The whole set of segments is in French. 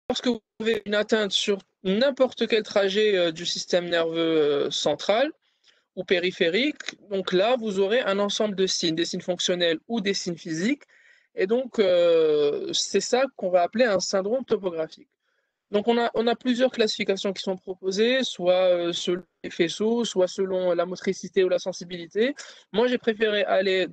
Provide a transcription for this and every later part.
lorsque vous avez une atteinte sur n'importe quel trajet du système nerveux central ou périphérique, donc là, vous aurez un ensemble de signes, des signes fonctionnels ou des signes physiques. Et donc, c'est ça qu'on va appeler un syndrome topographique. Donc, on a plusieurs classifications qui sont proposées, soit selon les faisceaux, soit selon la motricité ou la sensibilité. Moi, j'ai préféré aller,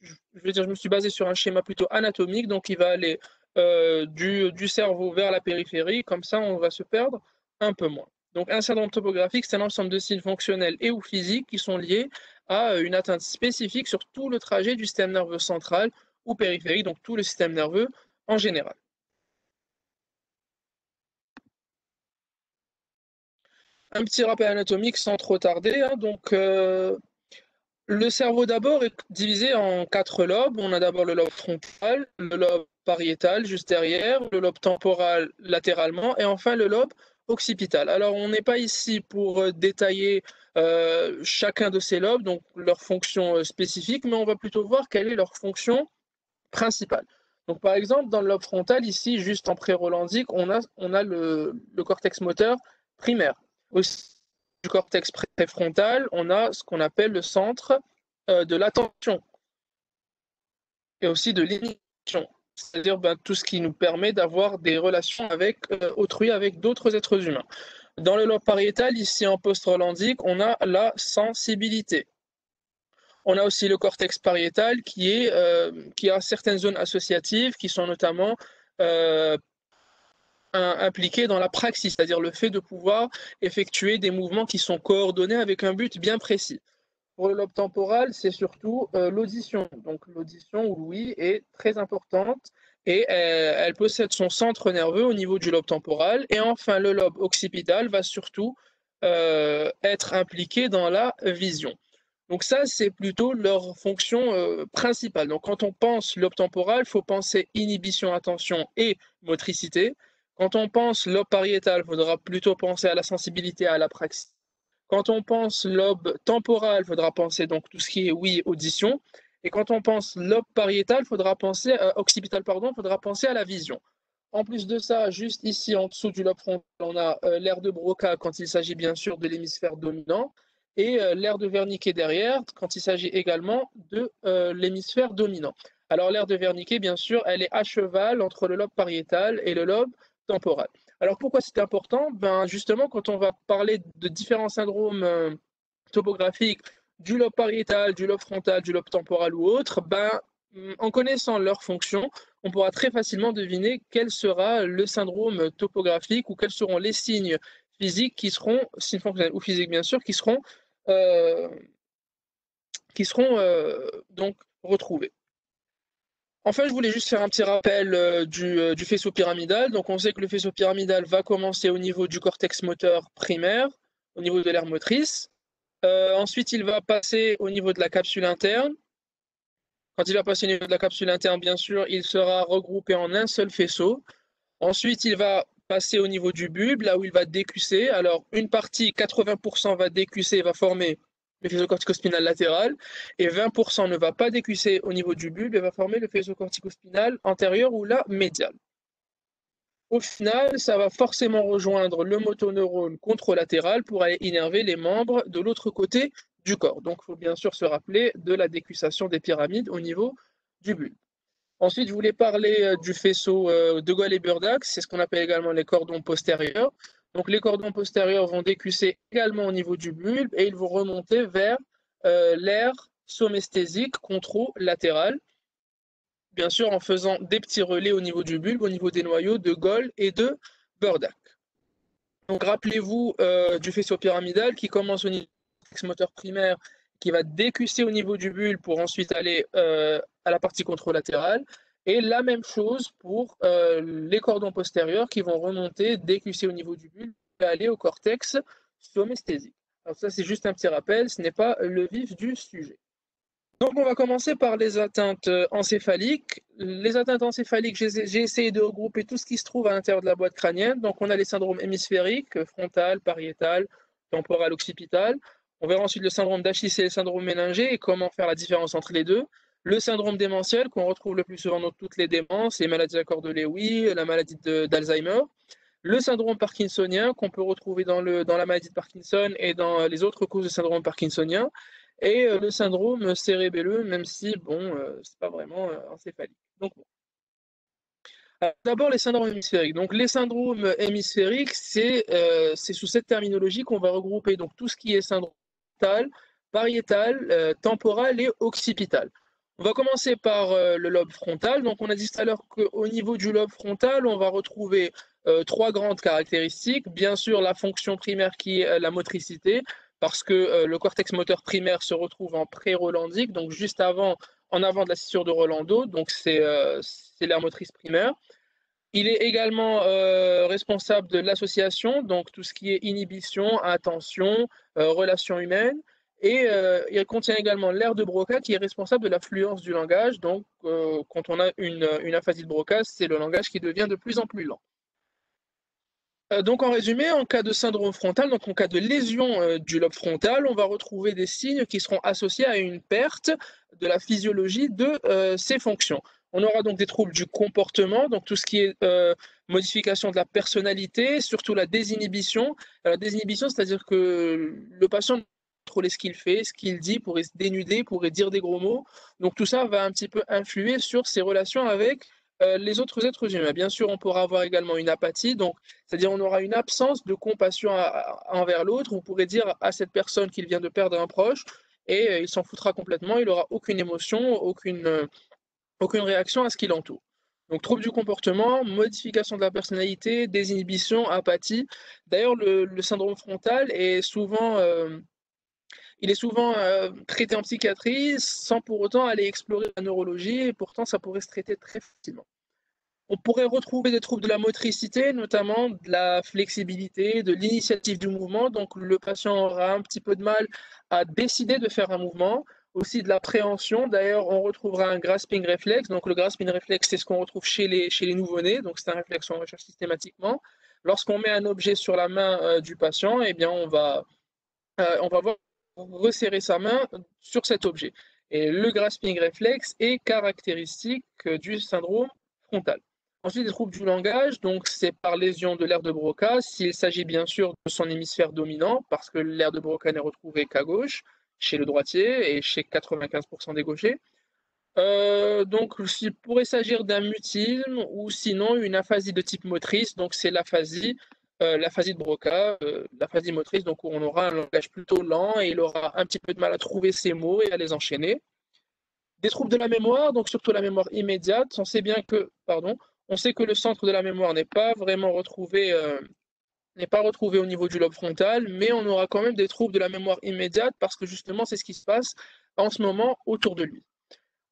je veux dire, je me suis basé sur un schéma plutôt anatomique, donc il va aller du cerveau vers la périphérie, comme ça, on va se perdre un peu moins. Donc, un syndrome topographique, c'est l'ensemble de signes fonctionnels et ou physiques qui sont liés à une atteinte spécifique sur tout le trajet du système nerveux central ou périphérique, donc tout le système nerveux en général. Un petit rappel anatomique sans trop tarder, hein. Donc, le cerveau d'abord est divisé en 4 lobes. On a d'abord le lobe frontal, le lobe pariétal juste derrière, le lobe temporal latéralement et enfin le lobe occipital. Alors, on n'est pas ici pour détailler chacun de ces lobes, donc leur fonction spécifique, mais on va plutôt voir quelle est leur fonction principale. Donc, par exemple, dans le lobe frontal, ici, juste en pré-rolandique, on a le cortex moteur primaire. Aussi, du cortex préfrontal, on a ce qu'on appelle le centre de l'attention et aussi de l'inhibition, c'est-à-dire tout ce qui nous permet d'avoir des relations avec autrui, avec d'autres êtres humains. Dans le lobe pariétal, ici en post-rolandique, on a la sensibilité. On a aussi le cortex pariétal qui a certaines zones associatives qui sont notamment euh, impliquées dans la praxis, c'est-à-dire le fait de pouvoir effectuer des mouvements qui sont coordonnés avec un but bien précis. Pour le lobe temporal, c'est surtout l'audition. Donc l'audition ou l'ouïe est très importante et elle possède son centre nerveux au niveau du lobe temporal. Et enfin, le lobe occipital va surtout être impliqué dans la vision. Donc ça, c'est plutôt leur fonction principale. Donc quand on pense lobe temporal, il faut penser inhibition, attention et motricité. Quand on pense lobe pariétal, il faudra plutôt penser à la sensibilité, à la praxis. Quand on pense lobe temporal, il faudra penser donc tout ce qui est oui, audition. Et quand on pense lobe pariétal, faudra penser occipital, pardon, il faudra penser à la vision. En plus de ça, juste ici en dessous du lobe frontal, on a l'aire de Broca quand il s'agit bien sûr de l'hémisphère dominant et l'aire de Wernicke derrière quand il s'agit également de l'hémisphère dominant. Alors l'aire de Wernicke, bien sûr, elle est à cheval entre le lobe pariétal et le lobe temporal. Alors pourquoi c'est important? Ben justement, quand on va parler de différents syndromes topographiques du lobe pariétal, du lobe frontal, du lobe temporal ou autre, ben, en connaissant leur fonction, on pourra très facilement deviner quel sera le syndrome topographique ou quels seront les signes physiques qui seront, signes fonctionnels ou physiques bien sûr, euh, qui seront donc retrouvés. Enfin, je voulais juste faire un petit rappel du faisceau pyramidal. Donc, on sait que le faisceau pyramidal va commencer au niveau du cortex moteur primaire, au niveau de l'aire motrice. Ensuite, il va passer au niveau de la capsule interne. Quand il va passer au niveau de la capsule interne, bien sûr, il sera regroupé en un seul faisceau. Ensuite, il va passer au niveau du bulbe, là où il va décusser. Alors, une partie, 80% va décusser, va former le faisceau corticospinal latéral, et 20% ne va pas décusser au niveau du bulbe et va former le faisceau corticospinal antérieur ou la médial. Au final, ça va forcément rejoindre le motoneurone contralatéral pour aller innerver les membres de l'autre côté du corps. Donc, il faut bien sûr se rappeler de la décussation des pyramides au niveau du bulbe. Ensuite, je voulais parler du faisceau de Gaulle et Burdack, c'est ce qu'on appelle également les cordons postérieurs. Donc, les cordons postérieurs vont décusser également au niveau du bulbe et ils vont remonter vers l'aire somesthésique contralatéral, bien sûr en faisant des petits relais au niveau du bulbe, au niveau des noyaux de Gaulle et de Burdack. Donc, rappelez-vous du faisceau pyramidal qui commence au niveau du moteur primaire, qui va décusser au niveau du bulbe pour ensuite aller à la partie contralatérale. Et la même chose pour les cordons postérieurs qui vont remonter, décusser au niveau du bulbe et aller au cortex somesthésique. Alors ça, c'est juste un petit rappel, ce n'est pas le vif du sujet. Donc, on va commencer par les atteintes encéphaliques. Les atteintes encéphaliques, j'ai essayé de regrouper tout ce qui se trouve à l'intérieur de la boîte crânienne. Donc, on a les syndromes hémisphériques, frontal, pariétal, temporal, occipital. On verra ensuite le syndrome d'Achille et le syndrome méningé et comment faire la différence entre les deux. Le syndrome démentiel qu'on retrouve le plus souvent dans toutes les démences, les maladies à corps de Lewy, la maladie d'Alzheimer. Le syndrome parkinsonien qu'on peut retrouver dans la maladie de Parkinson et dans les autres causes de syndrome parkinsonien. Et le syndrome cérébelleux, même si, bon, c'est pas vraiment encéphalique. Donc, bon. D'abord, les syndromes hémisphériques. Donc, les syndromes hémisphériques, c'est sous cette terminologie qu'on va regrouper donc, tout ce qui est syndrome frontal, pariétal, temporal et occipital. On va commencer par le lobe frontal. Donc, on a dit tout à l'heure qu'au niveau du lobe frontal, on va retrouver trois grandes caractéristiques. Bien sûr, la fonction primaire qui est la motricité, parce que le cortex moteur primaire se retrouve en pré-rolandique, donc juste en avant de la scissure de Rolando, donc c'est l'aire motrice primaire. Il est également responsable de l'association, donc tout ce qui est inhibition, attention, relations humaines. Et il contient également l'aire de Broca qui est responsable de la fluence du langage. Donc, quand on a une aphasie de Broca, c'est le langage qui devient de plus en plus lent. Donc, en résumé, en cas de syndrome frontal, donc en cas de lésion du lobe frontal, on va retrouver des signes qui seront associés à une perte de la physiologie de ces fonctions. On aura donc des troubles du comportement, donc tout ce qui est modification de la personnalité, surtout la désinhibition. La désinhibition, c'est-à-dire que le patient ne peut pas contrôler ce qu'il fait, ce qu'il dit, pourrait se dénuder, pourrait dire des gros mots. Donc tout ça va un petit peu influer sur ses relations avec les autres êtres humains. Bien sûr, on pourra avoir également une apathie, donc c'est-à-dire on aura une absence de compassion envers l'autre. On pourrait dire à cette personne qu'il vient de perdre un proche et il s'en foutra complètement, il n'aura aucune émotion, aucune réaction à ce qui l'entoure. Donc trouble du comportement, modification de la personnalité, désinhibition, apathie. D'ailleurs, le syndrome frontal est souvent, traité en psychiatrie sans pour autant aller explorer la neurologie, et pourtant ça pourrait se traiter très facilement. On pourrait retrouver des troubles de la motricité, notamment de la flexibilité, de l'initiative du mouvement. Donc le patient aura un petit peu de mal à décider de faire un mouvement. Aussi de l'appréhension. D'ailleurs, on retrouvera un grasping réflexe. Donc le grasping réflexe, c'est ce qu'on retrouve chez les nouveau-nés. Donc c'est un réflexe qu'on recherche systématiquement. Lorsqu'on met un objet sur la main du patient, eh bien on va voir resserrer sa main sur cet objet. Et le grasping réflexe est caractéristique du syndrome frontal. Ensuite, les troubles du langage, donc c'est par lésion de l'aire de Broca, s'il s'agit bien sûr de son hémisphère dominant, parce que l'aire de Broca n'est retrouvée qu'à gauche, chez le droitier et chez 95% des gauchers. Donc, il pourrait s'agir d'un mutisme ou sinon une aphasie de type motrice, donc c'est l'aphasie de Broca, l'aphasie motrice, donc où on aura un langage plutôt lent et il aura un petit peu de mal à trouver ses mots et à les enchaîner. Des troubles de la mémoire, donc surtout la mémoire immédiate. On sait que le centre de la mémoire n'est pas vraiment retrouvé, au niveau du lobe frontal, mais on aura quand même des troubles de la mémoire immédiate parce que justement c'est ce qui se passe en ce moment autour de lui.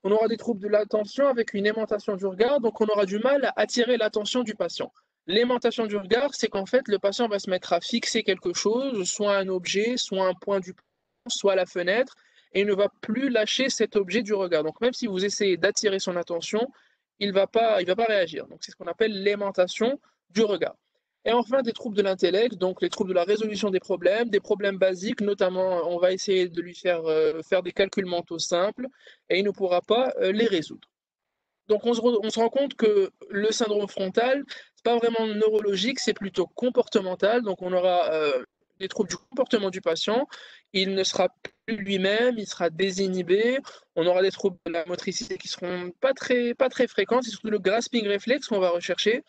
On aura des troubles de l'attention avec une aimantation du regard, donc on aura du mal à attirer l'attention du patient. L'aimantation du regard, c'est qu'en fait le patient va se mettre à fixer quelque chose, soit un objet, soit un point du plafond, soit la fenêtre, et il ne va plus lâcher cet objet du regard. Donc même si vous essayez d'attirer son attention, il va pas réagir. Donc c'est ce qu'on appelle l'aimantation du regard. Et enfin, des troubles de l'intellect, donc les troubles de la résolution des problèmes basiques, notamment on va essayer de lui faire des calculs mentaux simples et il ne pourra pas les résoudre. Donc on se rend compte que le syndrome frontal, c'est pas vraiment neurologique, c'est plutôt comportemental. Donc on aura des troubles du comportement du patient, il ne sera plus lui-même, il sera désinhibé, on aura des troubles de la motricité qui seront pas très fréquents, c'est surtout le grasping réflexe qu'on va rechercher.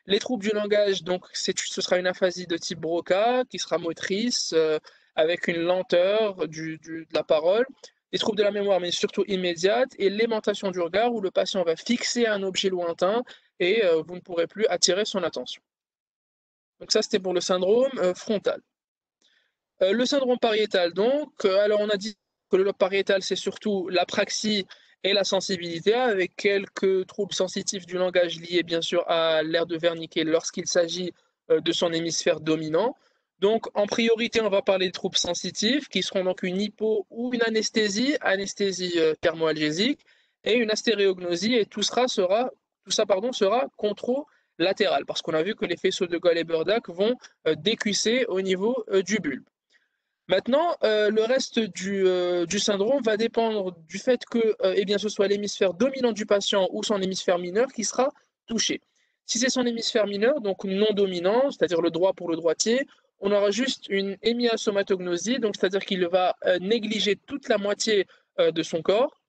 Les troubles du langage, donc ce sera une aphasie de type Broca qui sera motrice avec une lenteur de la parole. Les troubles de la mémoire, mais surtout immédiate, et l'aimantation du regard où le patient va fixer un objet lointain et vous ne pourrez plus attirer son attention. Donc ça, c'était pour le syndrome frontal. Le syndrome pariétal, donc, alors on a dit que le lobe pariétal, c'est surtout l'apraxie et la sensibilité, avec quelques troubles sensitifs du langage liés bien sûr à l'aire de Wernicke lorsqu'il s'agit de son hémisphère dominant. Donc en priorité, on va parler de troubles sensitifs qui seront donc une hypo ou une anesthésie thermoalgésique et une astéréognosie, et tout ça sera contralatéral, parce qu'on a vu que les faisceaux de Gall et Burdach vont décusser au niveau du bulbe. Maintenant, le reste du syndrome va dépendre du fait que, eh bien, ce soit l'hémisphère dominant du patient ou son hémisphère mineur qui sera touché. Si c'est son hémisphère mineur, donc non dominant, c'est-à-dire le droit pour le droitier, on aura juste une hémiasomatognosie, donc c'est-à-dire qu'il va, négliger toute la moitié, de son corps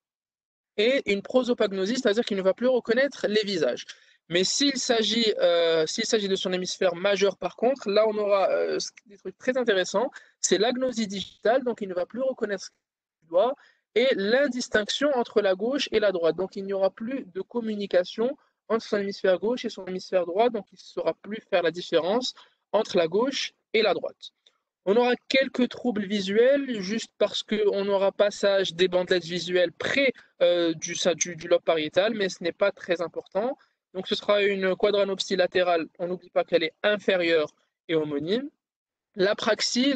et une prosopagnosie, c'est-à-dire qu'il ne va plus reconnaître les visages. Mais s'il s'agit de son hémisphère majeur par contre, là on aura des trucs très intéressants, c'est l'agnosie digitale, donc il ne va plus reconnaître ce qu'il doit, et l'indistinction entre la gauche et la droite. Donc il n'y aura plus de communication entre son hémisphère gauche et son hémisphère droit, donc il ne saura plus faire la différence entre la gauche et la droite. On aura quelques troubles visuels, juste parce qu'on aura passage des bandelettes visuelles près du lobe pariétal, mais ce n'est pas très important. Donc ce sera une quadranopsie latérale, on n'oublie pas qu'elle est inférieure et homonyme. L'apraxie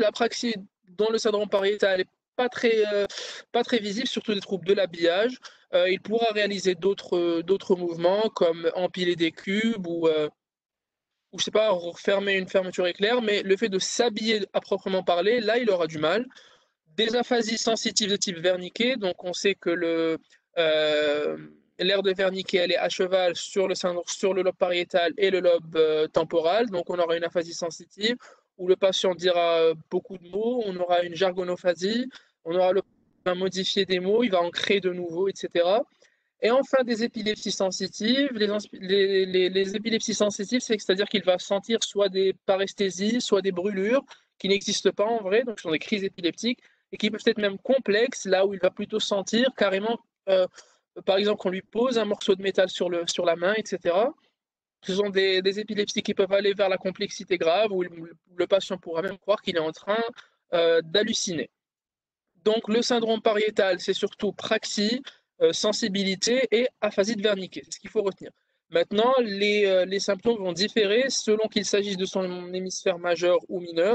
dans le syndrome pariétal n'est pas très visible, surtout des troubles de l'habillage. Il pourra réaliser d'autres mouvements comme empiler des cubes ou je sais pas, refermer une fermeture éclair, mais le fait de s'habiller à proprement parler, là, il aura du mal. Des aphasies sensitives de type Wernicke, donc on sait que l'aire de Wernicke, elle est à cheval sur le lobe pariétal et le lobe temporal, donc on aura une aphasie sensitive où le patient dira beaucoup de mots, on aura une jargonophasie, on aura le va modifier des mots, il va en créer de nouveaux, etc. Et enfin, des épilepsies sensitives. Les épilepsies sensitives, c'est-à-dire qu'il va sentir soit des paresthésies, soit des brûlures qui n'existent pas en vrai, donc ce sont des crises épileptiques, et qui peuvent être même complexes, là où il va plutôt sentir carrément, par exemple, qu'on lui pose un morceau de métal sur la main, etc. Ce sont des épilepsies qui peuvent aller vers la complexité grave, où le patient pourra même croire qu'il est en train d'halluciner. Donc le syndrome pariétal, c'est surtout praxie, sensibilité et aphasie de Wernicke, c'est ce qu'il faut retenir. Maintenant, les symptômes vont différer selon qu'il s'agisse de son hémisphère majeur ou mineur.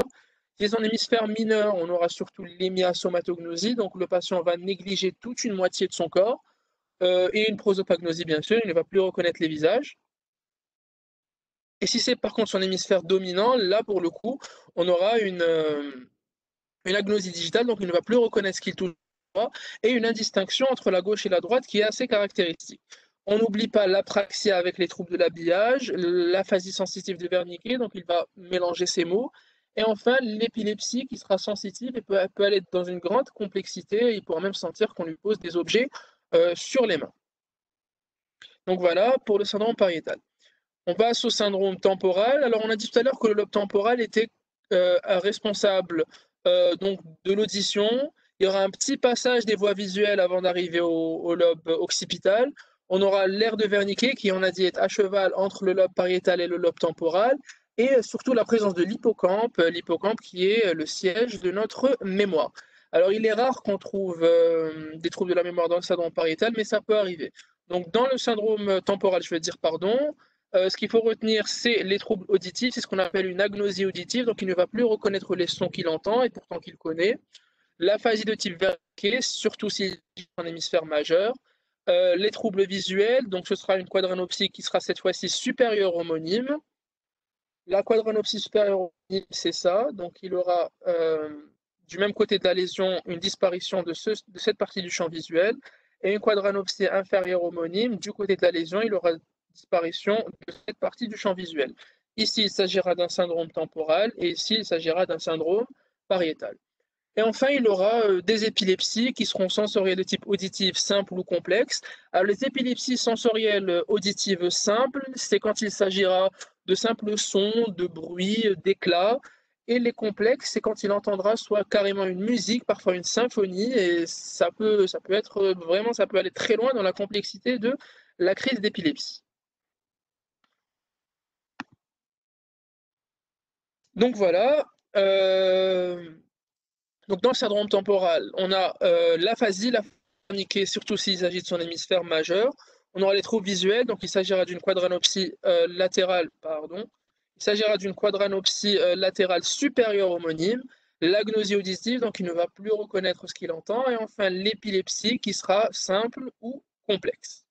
Si c'est son hémisphère mineur, on aura surtout l'hémiasomatognosie, donc le patient va négliger toute une moitié de son corps, et une prosopagnosie bien sûr, il ne va plus reconnaître les visages. Et si c'est par contre son hémisphère dominant, là pour le coup, on aura une agnosie digitale, donc il ne va plus reconnaître ce qu'il touche, et une indistinction entre la gauche et la droite qui est assez caractéristique. On n'oublie pas l'apraxia avec les troubles de l'habillage, l'aphasie sensitive de Wernicke, donc il va mélanger ces mots, et enfin l'épilepsie qui sera sensitive et peut aller dans une grande complexité, il pourra même sentir qu'on lui pose des objets sur les mains. Donc voilà pour le syndrome pariétal. On passe au syndrome temporal. Alors on a dit tout à l'heure que le lobe temporal était responsable donc de l'audition. Il y aura un petit passage des voies visuelles avant d'arriver au lobe occipital. On aura l'aire de Wernicke qui, on a dit, est à cheval entre le lobe pariétal et le lobe temporal. Et surtout la présence de l'hippocampe qui est le siège de notre mémoire. Alors il est rare qu'on trouve des troubles de la mémoire dans le syndrome pariétal, mais ça peut arriver. Donc dans le syndrome temporal, je veux dire pardon, ce qu'il faut retenir, c'est les troubles auditifs, c'est ce qu'on appelle une agnosie auditive, donc il ne va plus reconnaître les sons qu'il entend et pourtant qu'il connaît. L'aphasie de type Wernicke, surtout s'il est en hémisphère majeur. Les troubles visuels, donc ce sera une quadranopsie qui sera cette fois-ci supérieure homonyme. La quadranopsie supérieure homonyme, c'est ça, donc il aura du même côté de la lésion une disparition de cette partie du champ visuel, et une quadranopsie inférieure homonyme, du côté de la lésion, il aura disparition de cette partie du champ visuel. Ici, il s'agira d'un syndrome temporal et ici, il s'agira d'un syndrome pariétal. Et enfin, il aura des épilepsies qui seront sensorielles de type auditif simple ou complexe. Alors, les épilepsies sensorielles auditives simples, c'est quand il s'agira de simples sons, de bruits, d'éclats. Et les complexes, c'est quand il entendra soit carrément une musique, parfois une symphonie, et ça peut être vraiment, ça peut aller très loin dans la complexité de la crise d'épilepsie. Donc voilà. Donc dans le syndrome temporal, on a l'aphasie, la Wernicke, surtout s'il s'agit de son hémisphère majeur. On aura les troubles visuels, donc il s'agira d'une quadranopsie latérale, pardon. Il s'agira d'une quadranopsie latérale supérieure homonyme. L'agnosie auditive, donc il ne va plus reconnaître ce qu'il entend. Et enfin l'épilepsie qui sera simple ou complexe.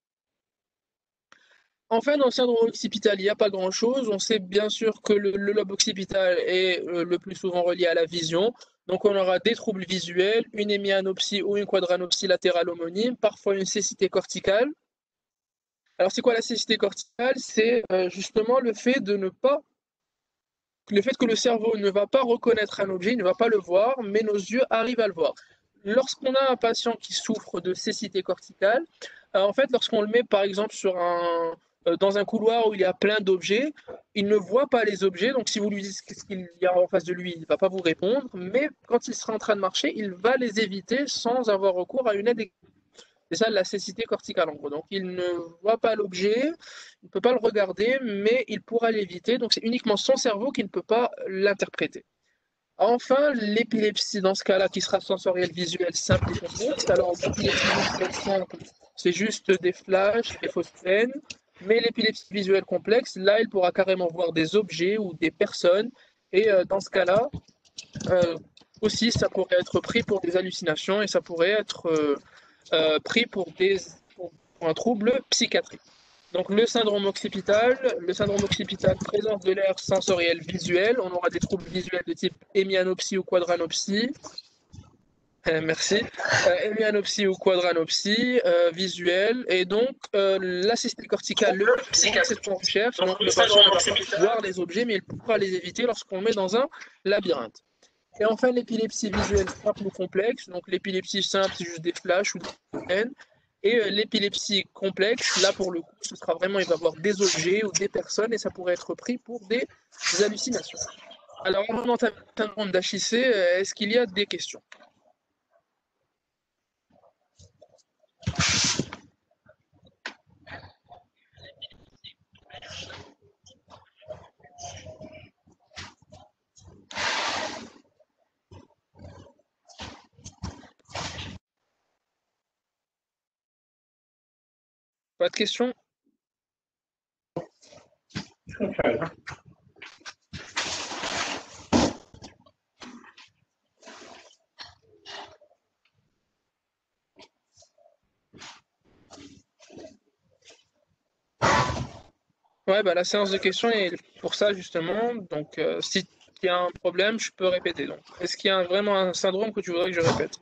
Enfin, dans le syndrome occipital, il n'y a pas grand-chose. On sait bien sûr que le lobe occipital est le plus souvent relié à la vision. Donc on aura des troubles visuels, une hémianopsie ou une quadranopsie latérale homonyme, parfois une cécité corticale. Alors c'est quoi la cécité corticale? C'est justement le fait que le cerveau ne va pas reconnaître un objet, il ne va pas le voir, mais nos yeux arrivent à le voir. Lorsqu'on a un patient qui souffre de cécité corticale, en fait, lorsqu'on le met par exemple dans un couloir où il y a plein d'objets, il ne voit pas les objets, donc si vous lui dites qu'est-ce qu'il y a en face de lui, il ne va pas vous répondre, mais quand il sera en train de marcher, il va les éviter sans avoir recours à une aide. C'est ça la cécité corticale en gros. Donc il ne voit pas l'objet, il ne peut pas le regarder, mais il pourra l'éviter. Donc c'est uniquement son cerveau qui ne peut pas l'interpréter. Enfin, l'épilepsie dans ce cas-là, qui sera sensorielle, visuelle, simple et complexe. Alors l'épilepsie visuelle simple, c'est juste des flashs, des fausses peines. Mais l'épilepsie visuelle complexe, là, il pourra carrément voir des objets ou des personnes. Et dans ce cas-là, euh, aussi, ça pourrait être pris pour des hallucinations et ça pourrait être pris pour un trouble psychiatrique. Donc le syndrome occipital présente de l'aire sensorielle visuelle. On aura des troubles visuels de type hémianopsie ou quadranopsie. Merci. Hémianopsie ou quadranopsie visuelle. Et donc la cystée corticale, le c'est ce qu'on recherche. Donc le patient ne va pas voir les objets, mais il pourra les éviter lorsqu'on le met dans un labyrinthe. Et enfin, l'épilepsie visuelle simple ou complexe. Donc, l'épilepsie simple, c'est juste des flashs ou des scènes. Et l'épilepsie complexe, là, pour le coup, ce sera vraiment, il va voir des objets ou des personnes et ça pourrait être pris pour des hallucinations. Alors, avant d'entamer le syndrome d'HIC, est-ce qu'il y a des questions? Pas de questions? Ouais, bah, la séance de questions est pour ça, justement. Donc, si il y a un problème, je peux répéter. Donc, est-ce qu'il y a vraiment un syndrome que tu voudrais que je répète?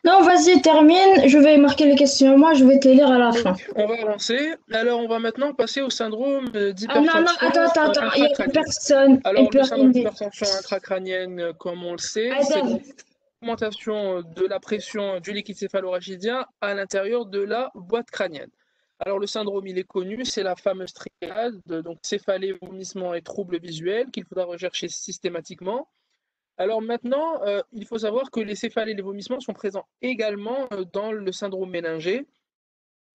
Non, vas-y, termine. Je vais marquer les questions. Moi, je vais te les lire à la fin. Donc, on va avancer. Alors, on va maintenant passer au syndrome Ah non, non, d'hypertension attends. Il y a une intracrânienne. personne. Elle Alors, peut le syndrome rien. d'hypertension intracrânienne, comme on le sait, c'est Attends. donc l'augmentation de la pression du liquide céphalorachidien à l'intérieur de la boîte crânienne. Alors, le syndrome, il est connu, c'est la fameuse triade, donc céphalée, vomissement et troubles visuels qu'il faudra rechercher systématiquement. Alors maintenant, il faut savoir que les céphalées et les vomissements sont présents également dans le syndrome méningé.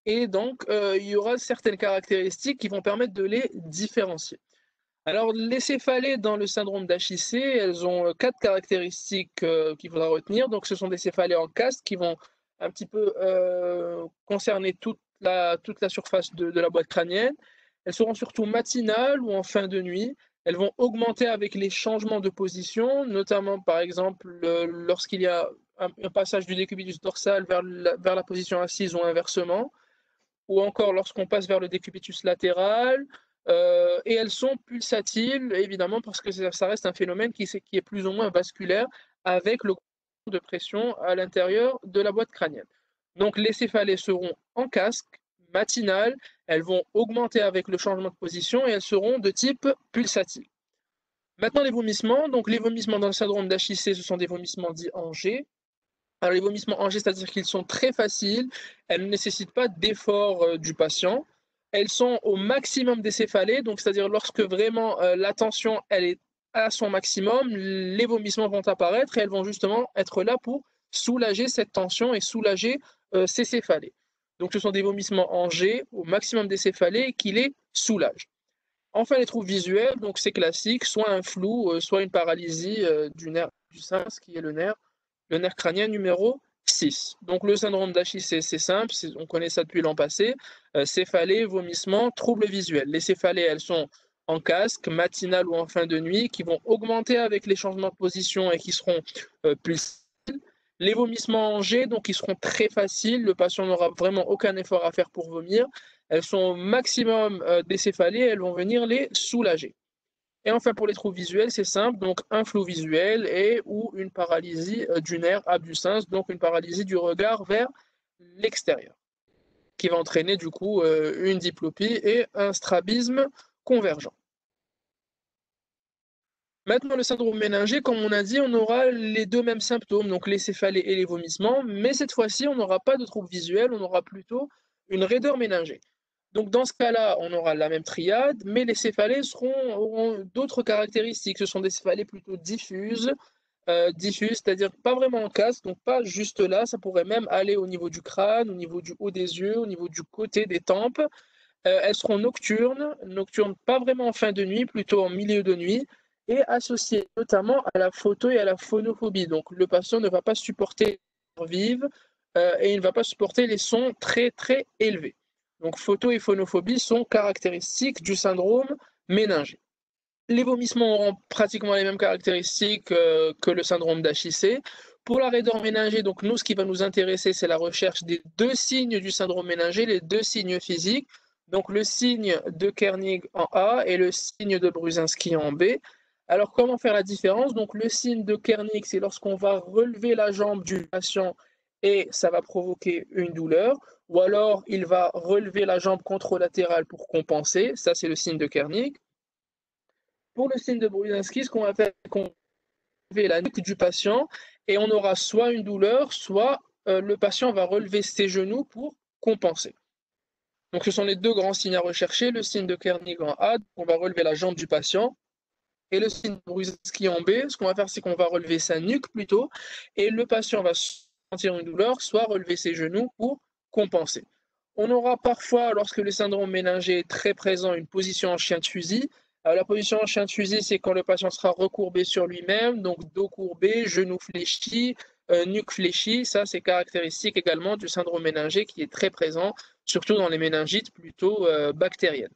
Et donc, il y aura certaines caractéristiques qui vont permettre de les différencier. Alors, les céphalées dans le syndrome d'HIC, elles ont quatre caractéristiques qu'il faudra retenir. Donc, ce sont des céphalées en casque qui vont un petit peu concerner toute la surface de la boîte crânienne. Elles seront surtout matinales ou en fin de nuit. Elles vont augmenter avec les changements de position, notamment par exemple lorsqu'il y a un passage du décubitus dorsal vers la position assise ou inversement, ou encore lorsqu'on passe vers le décubitus latéral. Et elles sont pulsatiles, évidemment, parce que ça reste un phénomène qui est plus ou moins vasculaire avec le de pression à l'intérieur de la boîte crânienne. Donc les céphalées seront en casque, matinales, elles vont augmenter avec le changement de position et elles seront de type pulsatile. Maintenant les vomissements. Donc les vomissements dans le syndrome d'HIC, ce sont des vomissements dits en G. Alors les vomissements en G, c'est-à-dire qu'ils sont très faciles, elles ne nécessitent pas d'effort du patient. elles sont au maximum des céphalées, donc c'est-à-dire lorsque vraiment la tension elle est à son maximum, les vomissements vont apparaître et elles vont justement être là pour soulager cette tension et soulager ces céphalées. Donc ce sont des vomissements en G au maximum des céphalées qui les soulagent. Enfin, les troubles visuels, donc c'est classique, soit un flou, soit une paralysie du nerf du sens, qui est le nerf crânien numéro 6. Donc le syndrome d'HIC, c'est simple, on connaît ça depuis l'an passé. Céphalée, vomissement, troubles visuels. Les céphalées, elles sont en casque, matinales ou en fin de nuit, qui vont augmenter avec les changements de position et qui seront plus faciles. Les vomissements en G, donc ils seront très faciles, le patient n'aura vraiment aucun effort à faire pour vomir. Elles sont au maximum des céphalées, elles vont venir les soulager. Et enfin, pour les troubles visuels, c'est simple, donc un flou visuel et ou une paralysie du nerf abducens, donc une paralysie du regard vers l'extérieur, qui va entraîner du coup une diplopie et un strabisme convergent. Maintenant, le syndrome méningé, comme on a dit, on aura les deux mêmes symptômes, donc les céphalées et les vomissements, mais cette fois-ci, on n'aura pas de troubles visuels, on aura plutôt une raideur méningée. Donc dans ce cas-là, on aura la même triade, mais les céphalées auront d'autres caractéristiques. Ce sont des céphalées plutôt diffuses, c'est-à-dire pas vraiment en casque, donc pas juste là, ça pourrait même aller au niveau du crâne, au niveau du haut des yeux, au niveau du côté des tempes. Elles seront nocturnes pas vraiment en fin de nuit, plutôt en milieu de nuit, et associées notamment à la photo et à la phonophobie. Donc le patient ne va pas supporter les lumières vives et il ne va pas supporter les sons très très élevés. Donc photo et phonophobie sont caractéristiques du syndrome méningé. Les vomissements auront pratiquement les mêmes caractéristiques que le syndrome d'HIC. Pour la raideur méningée, donc nous, ce qui va nous intéresser, c'est la recherche des deux signes du syndrome méningé, les deux signes physiques. Donc le signe de Kernig en A et le signe de Brudzinski en B. Alors comment faire la différence? Donc le signe de Kernig, c'est lorsqu'on va relever la jambe du patient et ça va provoquer une douleur, ou alors il va relever la jambe contralatérale pour compenser, ça c'est le signe de Kernig. Pour le signe de Brudzinski, ce qu'on va faire, c'est qu'on va relever la nuque du patient et on aura soit une douleur, soit le patient va relever ses genoux pour compenser. Donc ce sont les deux grands signes à rechercher, le signe de Kernig en A, on va relever la jambe du patient, et le signe de Brudzinski en B, ce qu'on va faire, c'est qu'on va relever sa nuque plutôt, et le patient va sentir une douleur, soit relever ses genoux pour compenser. On aura parfois, lorsque le syndrome méningé est très présent, une position en chien de fusil. La position en chien de fusil, c'est quand le patient sera recourbé sur lui-même, donc dos courbé, genoux fléchis, nuque fléchie. Ça, c'est caractéristique également du syndrome méningé qui est très présent, surtout dans les méningites plutôt bactériennes.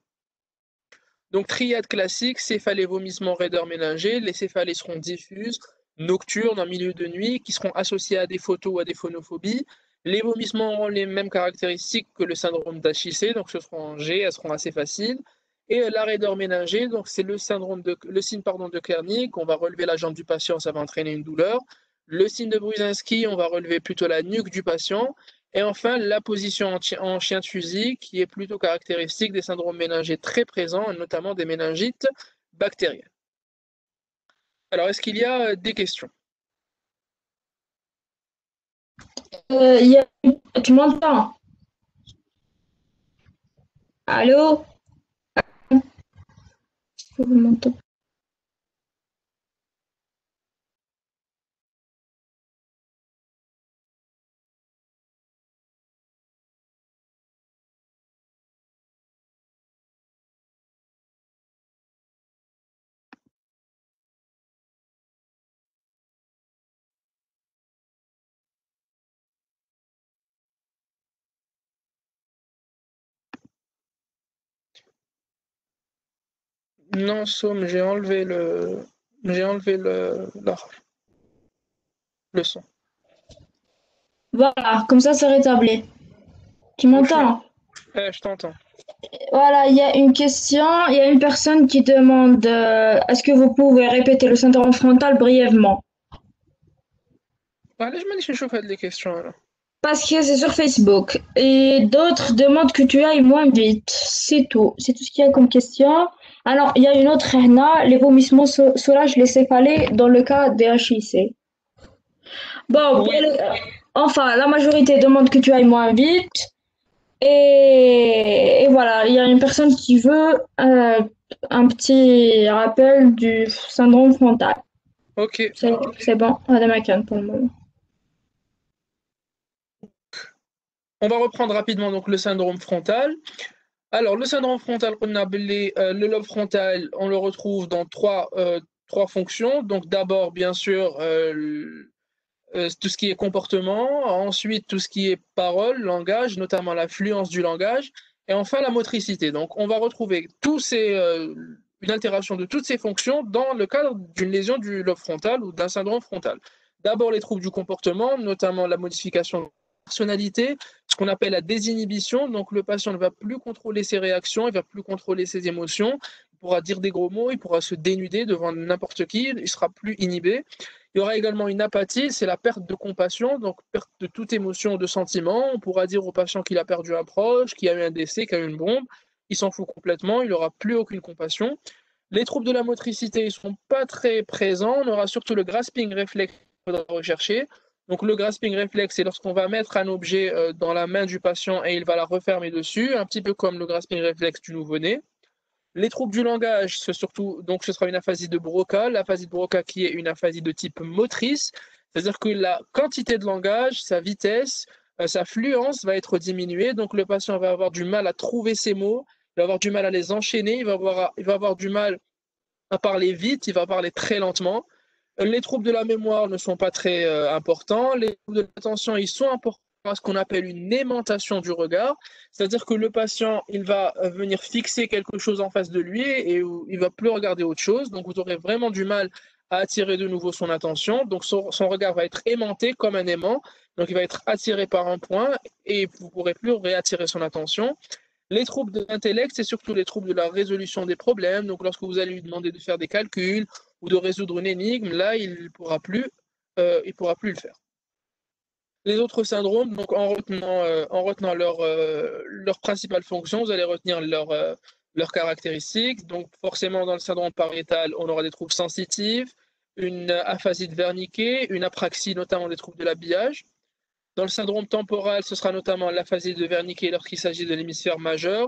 Donc triade classique, céphalée, vomissement, raideur méningée. Les céphalées seront diffuses, nocturnes, en milieu de nuit, qui seront associées à des photos ou à des phonophobies. Les vomissements auront les mêmes caractéristiques que le syndrome d'HIC, donc ce seront en G, elles seront assez faciles. Et la raideur méningée, donc c'est le signe de Kernig, on va relever la jambe du patient, ça va entraîner une douleur. Le signe de Brudzinski, on va relever plutôt la nuque du patient. Et enfin, la position en chien de fusil, qui est plutôt caractéristique des syndromes méningés très présents, notamment des méningites bactériennes. Alors, est-ce qu'il y a des questions? Tu m'entends? Allô? Vous m'entendez? Non, Somme, j'ai enlevé le son. Voilà, comme ça, c'est rétabli. Tu m'entends? Je t'entends. Voilà, il y a une question, il y a une personne qui demande est-ce que vous pouvez répéter le syndrome frontal brièvement? Allez, je me dis que je fais des questions alors. Parce que c'est sur Facebook. Et d'autres demandent que tu ailles moins vite. C'est tout. C'est tout ce qu'il y a comme question. Alors, il y a une autre, Rehna. Les vomissements soulagent les céphalées dans le cas des HIC. Bon, Oui. enfin, la majorité demande que tu ailles moins vite. Et voilà, il y a une personne qui veut un petit rappel du syndrome frontal. Ok, C'est bon, Madame Akan pour le moment. on va reprendre rapidement donc le syndrome frontal. Alors, le syndrome frontal, le lobe frontal, on le retrouve dans trois fonctions. Donc, d'abord, bien sûr, tout ce qui est comportement, ensuite tout ce qui est parole, langage, notamment la fluence du langage, et enfin la motricité. Donc, on va retrouver une altération de toutes ces fonctions dans le cadre d'une lésion du lobe frontal ou d'un syndrome frontal. D'abord, les troubles du comportement, notamment la modification de la personnalité, ce qu'on appelle la désinhibition. Donc, le patient ne va plus contrôler ses réactions, il ne va plus contrôler ses émotions, il pourra dire des gros mots, il pourra se dénuder devant n'importe qui, il sera plus inhibé. Il y aura également une apathie, c'est la perte de compassion, donc perte de toute émotion ou de sentiment. On pourra dire au patient qu'il a perdu un proche, qu'il y a eu un décès, qu'il y a eu une bombe. Il s'en fout complètement, il n'aura plus aucune compassion. Les troubles de la motricité ne sont pas très présents. On aura surtout le grasping réflexe qu'il faudra rechercher. Donc le grasping réflexe, c'est lorsqu'on va mettre un objet dans la main du patient et il va la refermer dessus, un petit peu comme le grasping réflexe du nouveau-né. Les troubles du langage, c'est surtout, donc ce sera une aphasie de Broca, l'aphasie de Broca qui est une aphasie de type motrice, c'est-à-dire que la quantité de langage, sa vitesse, sa fluence va être diminuée, donc le patient va avoir du mal à trouver ses mots, il va avoir du mal à les enchaîner, il va avoir du mal à parler vite, il va parler très lentement. Les troubles de la mémoire ne sont pas très importants. Les troubles de l'attention, ils sont importants à ce qu'on appelle une aimantation du regard, c'est-à-dire que le patient, il va venir fixer quelque chose en face de lui et il va plus regarder autre chose. Donc, vous aurez vraiment du mal à attirer de nouveau son attention. Donc, son regard va être aimanté comme un aimant. Donc, il va être attiré par un point et vous ne pourrez plus réattirer son attention. Les troubles de l'intellect, c'est surtout les troubles de la résolution des problèmes. Donc, lorsque vous allez lui demander de faire des calculs ou de résoudre une énigme, là, il pourra plus le faire. Les autres syndromes, donc en retenant leur principale fonction, vous allez retenir leurs caractéristiques. Donc, forcément, dans le syndrome pariétal, on aura des troubles sensitifs, une aphasie de Wernicke, une apraxie, notamment des troubles de l'habillage. Dans le syndrome temporal, ce sera notamment l'aphasie de Wernicke lorsqu'il s'agit de l'hémisphère majeur,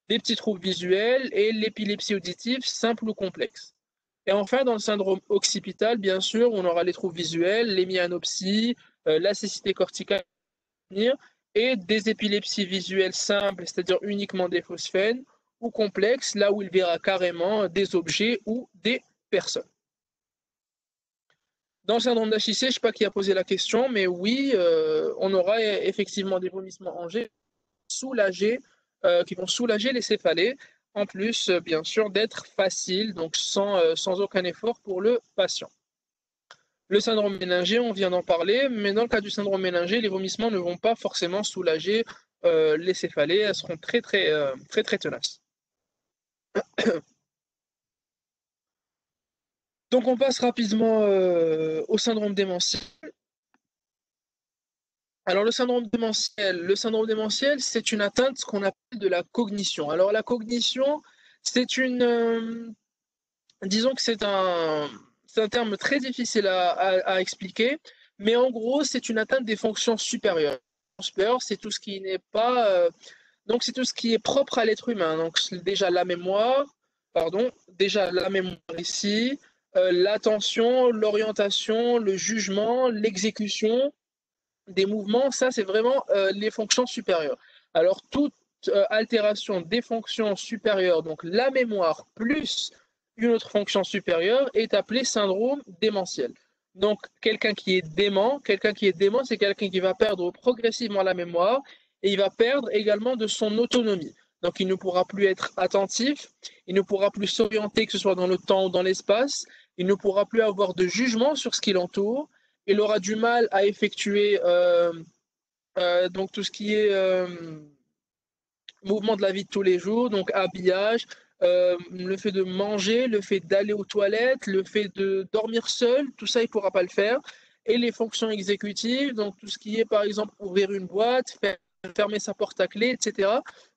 des petits troubles visuels et l'épilepsie auditive simple ou complexe. Et enfin, dans le syndrome occipital, bien sûr, on aura les troubles visuels, l'hémianopsie, la cécité corticale et des épilepsies visuelles simples, c'est-à-dire uniquement des phosphènes, ou complexes, là où il verra carrément des objets ou des personnes. Dans le syndrome d'HIC, je ne sais pas qui a posé la question, mais oui, on aura effectivement des vomissements soulagés, qui vont soulager les céphalées, en plus, bien sûr, d'être faciles, donc sans aucun effort pour le patient. Le syndrome méningé, on vient d'en parler, mais dans le cas du syndrome méningé, les vomissements ne vont pas forcément soulager les céphalées, elles seront très très, très, très tenaces. Donc on passe rapidement au syndrome démentiel. Alors le syndrome démentiel, c'est une atteinte qu'on appelle de la cognition. Alors la cognition, c'est disons que c'est un terme très difficile à expliquer, mais en gros, c'est une atteinte des fonctions supérieures. Supérieures, c'est tout ce qui n'est pas, donc c'est tout ce qui est propre à l'être humain. Donc déjà la mémoire ici, l'attention, l'orientation, le jugement, l'exécution des mouvements, ça c'est vraiment les fonctions supérieures. Alors toute altération des fonctions supérieures, donc la mémoire plus une autre fonction supérieure, est appelée syndrome démentiel. Donc quelqu'un qui est dément, c'est quelqu'un qui va perdre progressivement la mémoire et il va perdre également de son autonomie. Donc il ne pourra plus être attentif, il ne pourra plus s'orienter, que ce soit dans le temps ou dans l'espace, il ne pourra plus avoir de jugement sur ce qui l'entoure, il aura du mal à effectuer donc tout ce qui est mouvement de la vie de tous les jours, donc habillage, le fait de manger, le fait d'aller aux toilettes, le fait de dormir seul, tout ça, il ne pourra pas le faire. Et les fonctions exécutives, donc tout ce qui est par exemple ouvrir une boîte, fermer sa porte à clé, etc.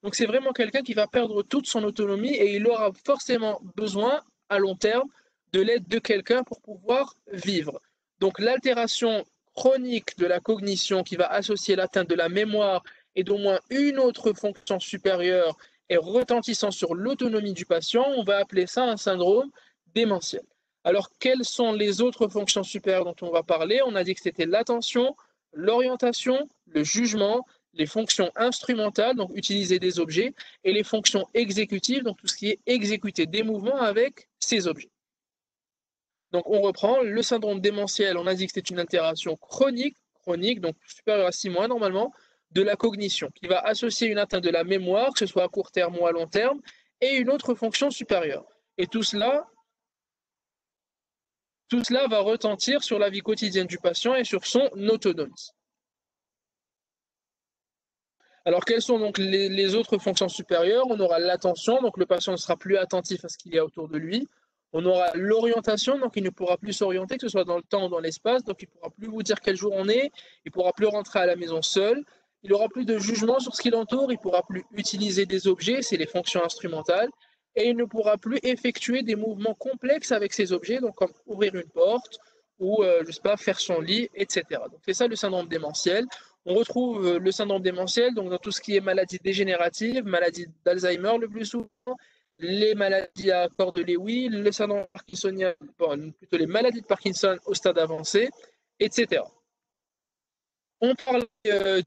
Donc c'est vraiment quelqu'un qui va perdre toute son autonomie et il aura forcément besoin à long terme de l'aide de quelqu'un pour pouvoir vivre. Donc l'altération chronique de la cognition qui va associer l'atteinte de la mémoire et d'au moins une autre fonction supérieure et retentissant sur l'autonomie du patient, on va appeler ça un syndrome démentiel. Alors, quelles sont les autres fonctions supérieures dont on va parler? On a dit que c'était l'attention, l'orientation, le jugement, les fonctions instrumentales, donc utiliser des objets, et les fonctions exécutives, donc tout ce qui est exécuter des mouvements avec ces objets. Donc on reprend, le syndrome démentiel, on a dit que c'était une altération chronique, donc supérieure à 6 mois normalement, de la cognition, qui va associer une atteinte de la mémoire, que ce soit à court terme ou à long terme, et une autre fonction supérieure. Et tout cela va retentir sur la vie quotidienne du patient et sur son autonomie. Alors, quelles sont donc les autres fonctions supérieures? On aura l'attention, donc le patient ne sera plus attentif à ce qu'il y a autour de lui. On aura l'orientation, donc il ne pourra plus s'orienter, que ce soit dans le temps ou dans l'espace, donc il ne pourra plus vous dire quel jour on est, il ne pourra plus rentrer à la maison seul, il n'aura plus de jugement sur ce qui l'entoure, il ne pourra plus utiliser des objets, c'est les fonctions instrumentales, et il ne pourra plus effectuer des mouvements complexes avec ces objets, donc comme ouvrir une porte ou, je ne sais pas, faire son lit, etc. Donc c'est ça le syndrome démentiel. On retrouve le syndrome démentiel donc dans tout ce qui est maladies dégénératives, maladies d'Alzheimer le plus souvent, les maladies à corps de Lewy, le syndrome parkinsonien, bon, plutôt les maladies de Parkinson au stade avancé, etc. On parle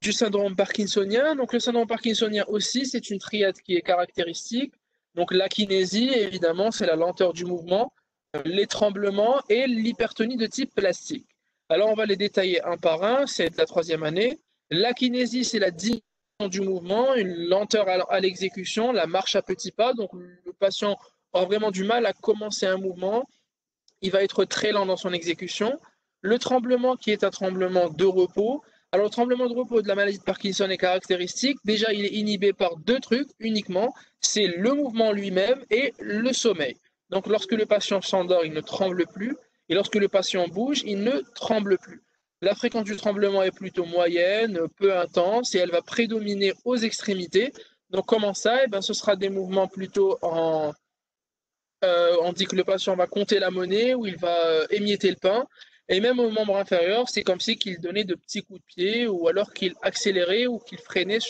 du syndrome parkinsonien. Donc le syndrome parkinsonien aussi, c'est une triade qui est caractéristique. Donc l'akinésie, évidemment, c'est la lenteur du mouvement, les tremblements et l'hypertonie de type plastique. Alors on va les détailler un par un, c'est la troisième année. L'akinésie, c'est la diminution du mouvement, une lenteur à l'exécution, la marche à petits pas. Donc le patient aura vraiment du mal à commencer un mouvement, il va être très lent dans son exécution. Le tremblement qui est un tremblement de repos. Alors le tremblement de repos de la maladie de Parkinson est caractéristique. Déjà, il est inhibé par deux trucs uniquement, c'est le mouvement lui-même et le sommeil. Donc lorsque le patient s'endort, il ne tremble plus, et lorsque le patient bouge, il ne tremble plus. La fréquence du tremblement est plutôt moyenne, peu intense, et elle va prédominer aux extrémités. Donc comment ça? Eh bien, ce sera des mouvements plutôt on dit que le patient va compter la monnaie ou il va émietter le pain. Et même au membre inférieur, c'est comme si qu'il donnait de petits coups de pied ou alors qu'il accélérait ou qu'il freinait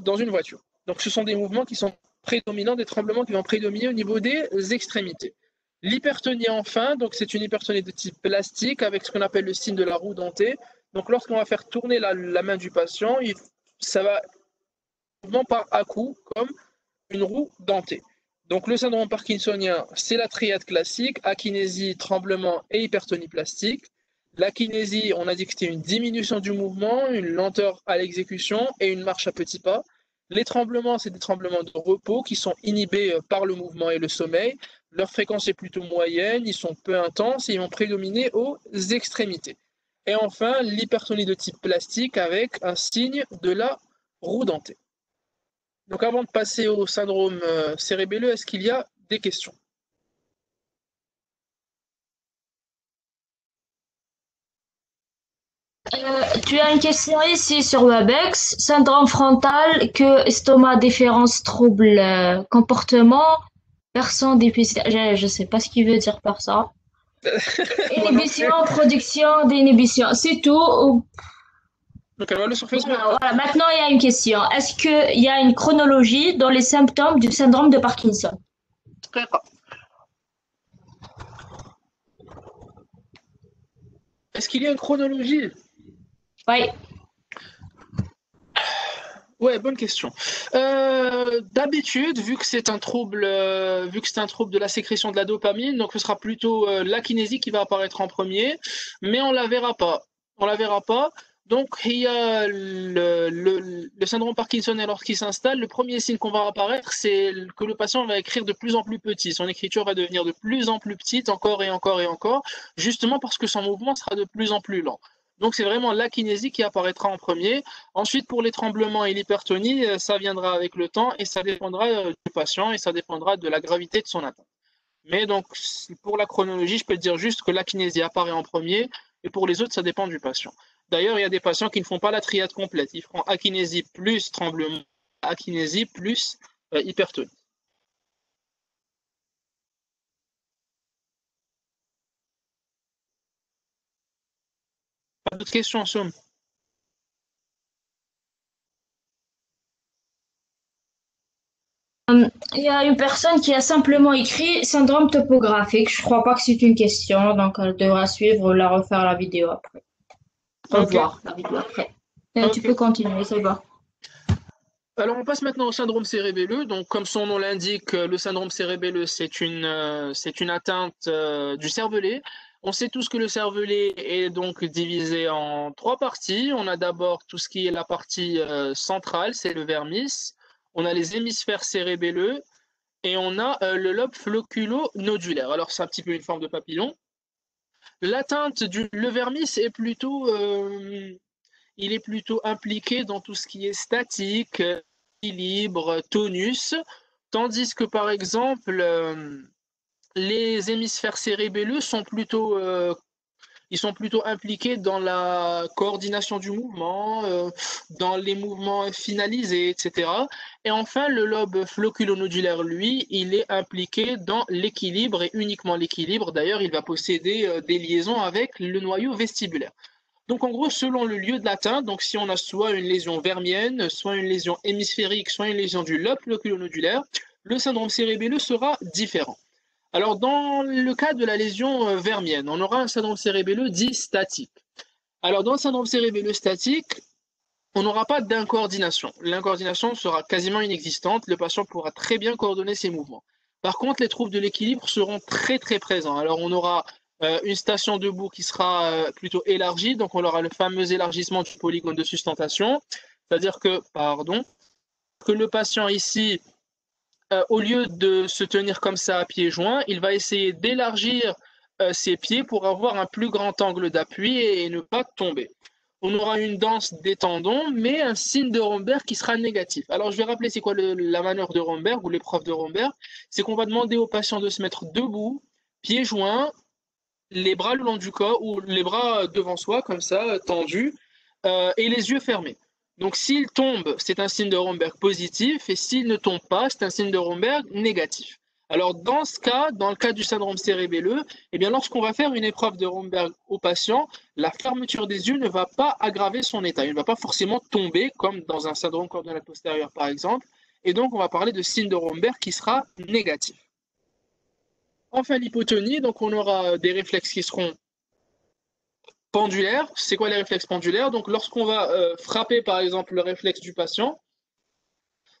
dans une voiture. Donc ce sont des mouvements qui sont prédominants, des tremblements qui vont prédominer au niveau des extrémités. L'hypertonie enfin, donc c'est une hypertonie de type plastique avec ce qu'on appelle le signe de la roue dentée. Donc lorsqu'on va faire tourner la main du patient, ça va mouvement par à-coups comme une roue dentée. Donc le syndrome parkinsonien, c'est la triade classique, akinésie, tremblement et hypertonie plastique. L'akinésie, on a dit que c'était une diminution du mouvement, une lenteur à l'exécution et une marche à petits pas. Les tremblements, c'est des tremblements de repos qui sont inhibés par le mouvement et le sommeil. Leur fréquence est plutôt moyenne, ils sont peu intenses et ils vont prédominer aux extrémités. Et enfin, l'hypertonie de type plastique avec un signe de la roue dentée. Donc avant de passer au syndrome cérébelleux, est-ce qu'il y a des questions? Tu as une question ici sur Webex. Syndrome frontal, que estomac, déférence, trouble, comportement, personne déficitaire. Je sais pas ce qu'il veut dire par ça. Moi non Inhibition, plus. production d'inhibition, c'est tout. Donc allons sur Facebook. Voilà. Maintenant, il y a une question. Est-ce qu'il y a une chronologie dans les symptômes du syndrome de Parkinson? Est-ce qu'il y a une chronologie? Oui. Ouais, bonne question. D'habitude, vu que c'est un trouble de la sécrétion de la dopamine, donc ce sera plutôt l'akinésie qui va apparaître en premier, mais on la verra pas. On la verra pas. Donc il y a le syndrome parkinsonien lorsqu'il s'installe, le premier signe qu'on va apparaître, c'est que le patient va écrire de plus en plus petit. Son écriture va devenir de plus en plus petite, encore et encore et encore, justement parce que son mouvement sera de plus en plus lent. Donc c'est vraiment l'akinésie qui apparaîtra en premier. Ensuite, pour les tremblements et l'hypertonie, ça viendra avec le temps et ça dépendra du patient et ça dépendra de la gravité de son atteinte. Mais donc, pour la chronologie, je peux te dire juste que l'akinésie apparaît en premier et pour les autres, ça dépend du patient. D'ailleurs, il y a des patients qui ne font pas la triade complète. Ils feront akinésie plus tremblement, akinésie plus hypertonie. Pas d'autres questions, Somme? Il y a une personne qui a simplement écrit syndrome topographique. Je crois pas que c'est une question, donc elle devra suivre, la refaire la vidéo après. Ok, Revoir la vidéo après. Tu ok. peux continuer, c'est bon. Alors on passe maintenant au syndrome cérébelleux. Donc comme son nom l'indique, le syndrome cérébelleux, c'est une atteinte du cervelet. On sait tous que le cervelet est donc divisé en trois parties. On a d'abord tout ce qui est la partie centrale, c'est le vermis. On a les hémisphères cérébelleux et on a le lobe flocculo-nodulaire. Alors c'est un petit peu une forme de papillon. L'atteinte du le vermis est plutôt il est plutôt impliqué dans tout ce qui est statique, équilibre, tonus, tandis que par exemple, les hémisphères cérébelleux ils sont plutôt impliqués dans la coordination du mouvement, dans les mouvements finalisés, etc. Et enfin, le lobe flocculonodulaire, lui, il est impliqué dans l'équilibre et uniquement l'équilibre. D'ailleurs, il va posséder des liaisons avec le noyau vestibulaire. Donc en gros, selon le lieu de l'atteinte, donc si on a soit une lésion vermienne, soit une lésion hémisphérique, soit une lésion du lobe flocculonodulaire, le syndrome cérébelleux sera différent. Alors dans le cas de la lésion vermienne, on aura un syndrome cérébelleux dit statique. Alors dans le syndrome cérébelleux statique, on n'aura pas d'incoordination. L'incoordination sera quasiment inexistante, le patient pourra très bien coordonner ses mouvements. Par contre, les troubles de l'équilibre seront très très présents. Alors on aura une station debout qui sera plutôt élargie, donc on aura le fameux élargissement du polygone de sustentation, c'est-à-dire que, pardon, que le patient ici, au lieu de se tenir comme ça à pieds joints, il va essayer d'élargir ses pieds pour avoir un plus grand angle d'appui et ne pas tomber. On aura une danse des tendons, mais un signe de Romberg qui sera négatif. Alors, je vais rappeler c'est quoi la manœuvre de Romberg ou l'épreuve de Romberg. C'est qu'on va demander au patient de se mettre debout, pieds joints, les bras le long du corps ou les bras devant soi, comme ça, tendus, et les yeux fermés. Donc s'il tombe, c'est un signe de Romberg positif, et s'il ne tombe pas, c'est un signe de Romberg négatif. Alors dans ce cas, dans le cas du syndrome cérébelleux, eh bien lorsqu'on va faire une épreuve de Romberg au patient, la fermeture des yeux ne va pas aggraver son état. Il ne va pas forcément tomber, comme dans un syndrome cordonal postérieur par exemple, et donc on va parler de signe de Romberg qui sera négatif. Enfin, l'hypotonie, donc on aura des réflexes qui seront pendulaires. C'est quoi les réflexes pendulaires? Donc lorsqu'on va frapper par exemple le réflexe du patient,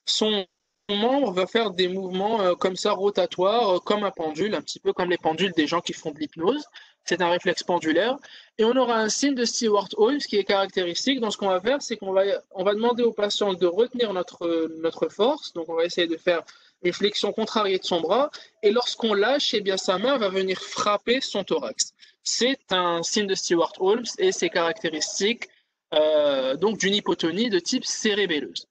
son membre va faire des mouvements comme ça rotatoires, comme un pendule, un petit peu comme les pendules des gens qui font de l'hypnose. C'est un réflexe pendulaire. Et on aura un signe de Stewart-Holmes qui est caractéristique. Donc ce qu'on va faire, c'est on va demander au patient de retenir notre force. Donc on va essayer de faire une flexion contrariée de son bras. Et lorsqu'on lâche, eh bien, sa main va venir frapper son thorax. C'est un signe de Stewart-Holmes et c'est caractéristique donc d'une hypotonie de type cérébelleuse.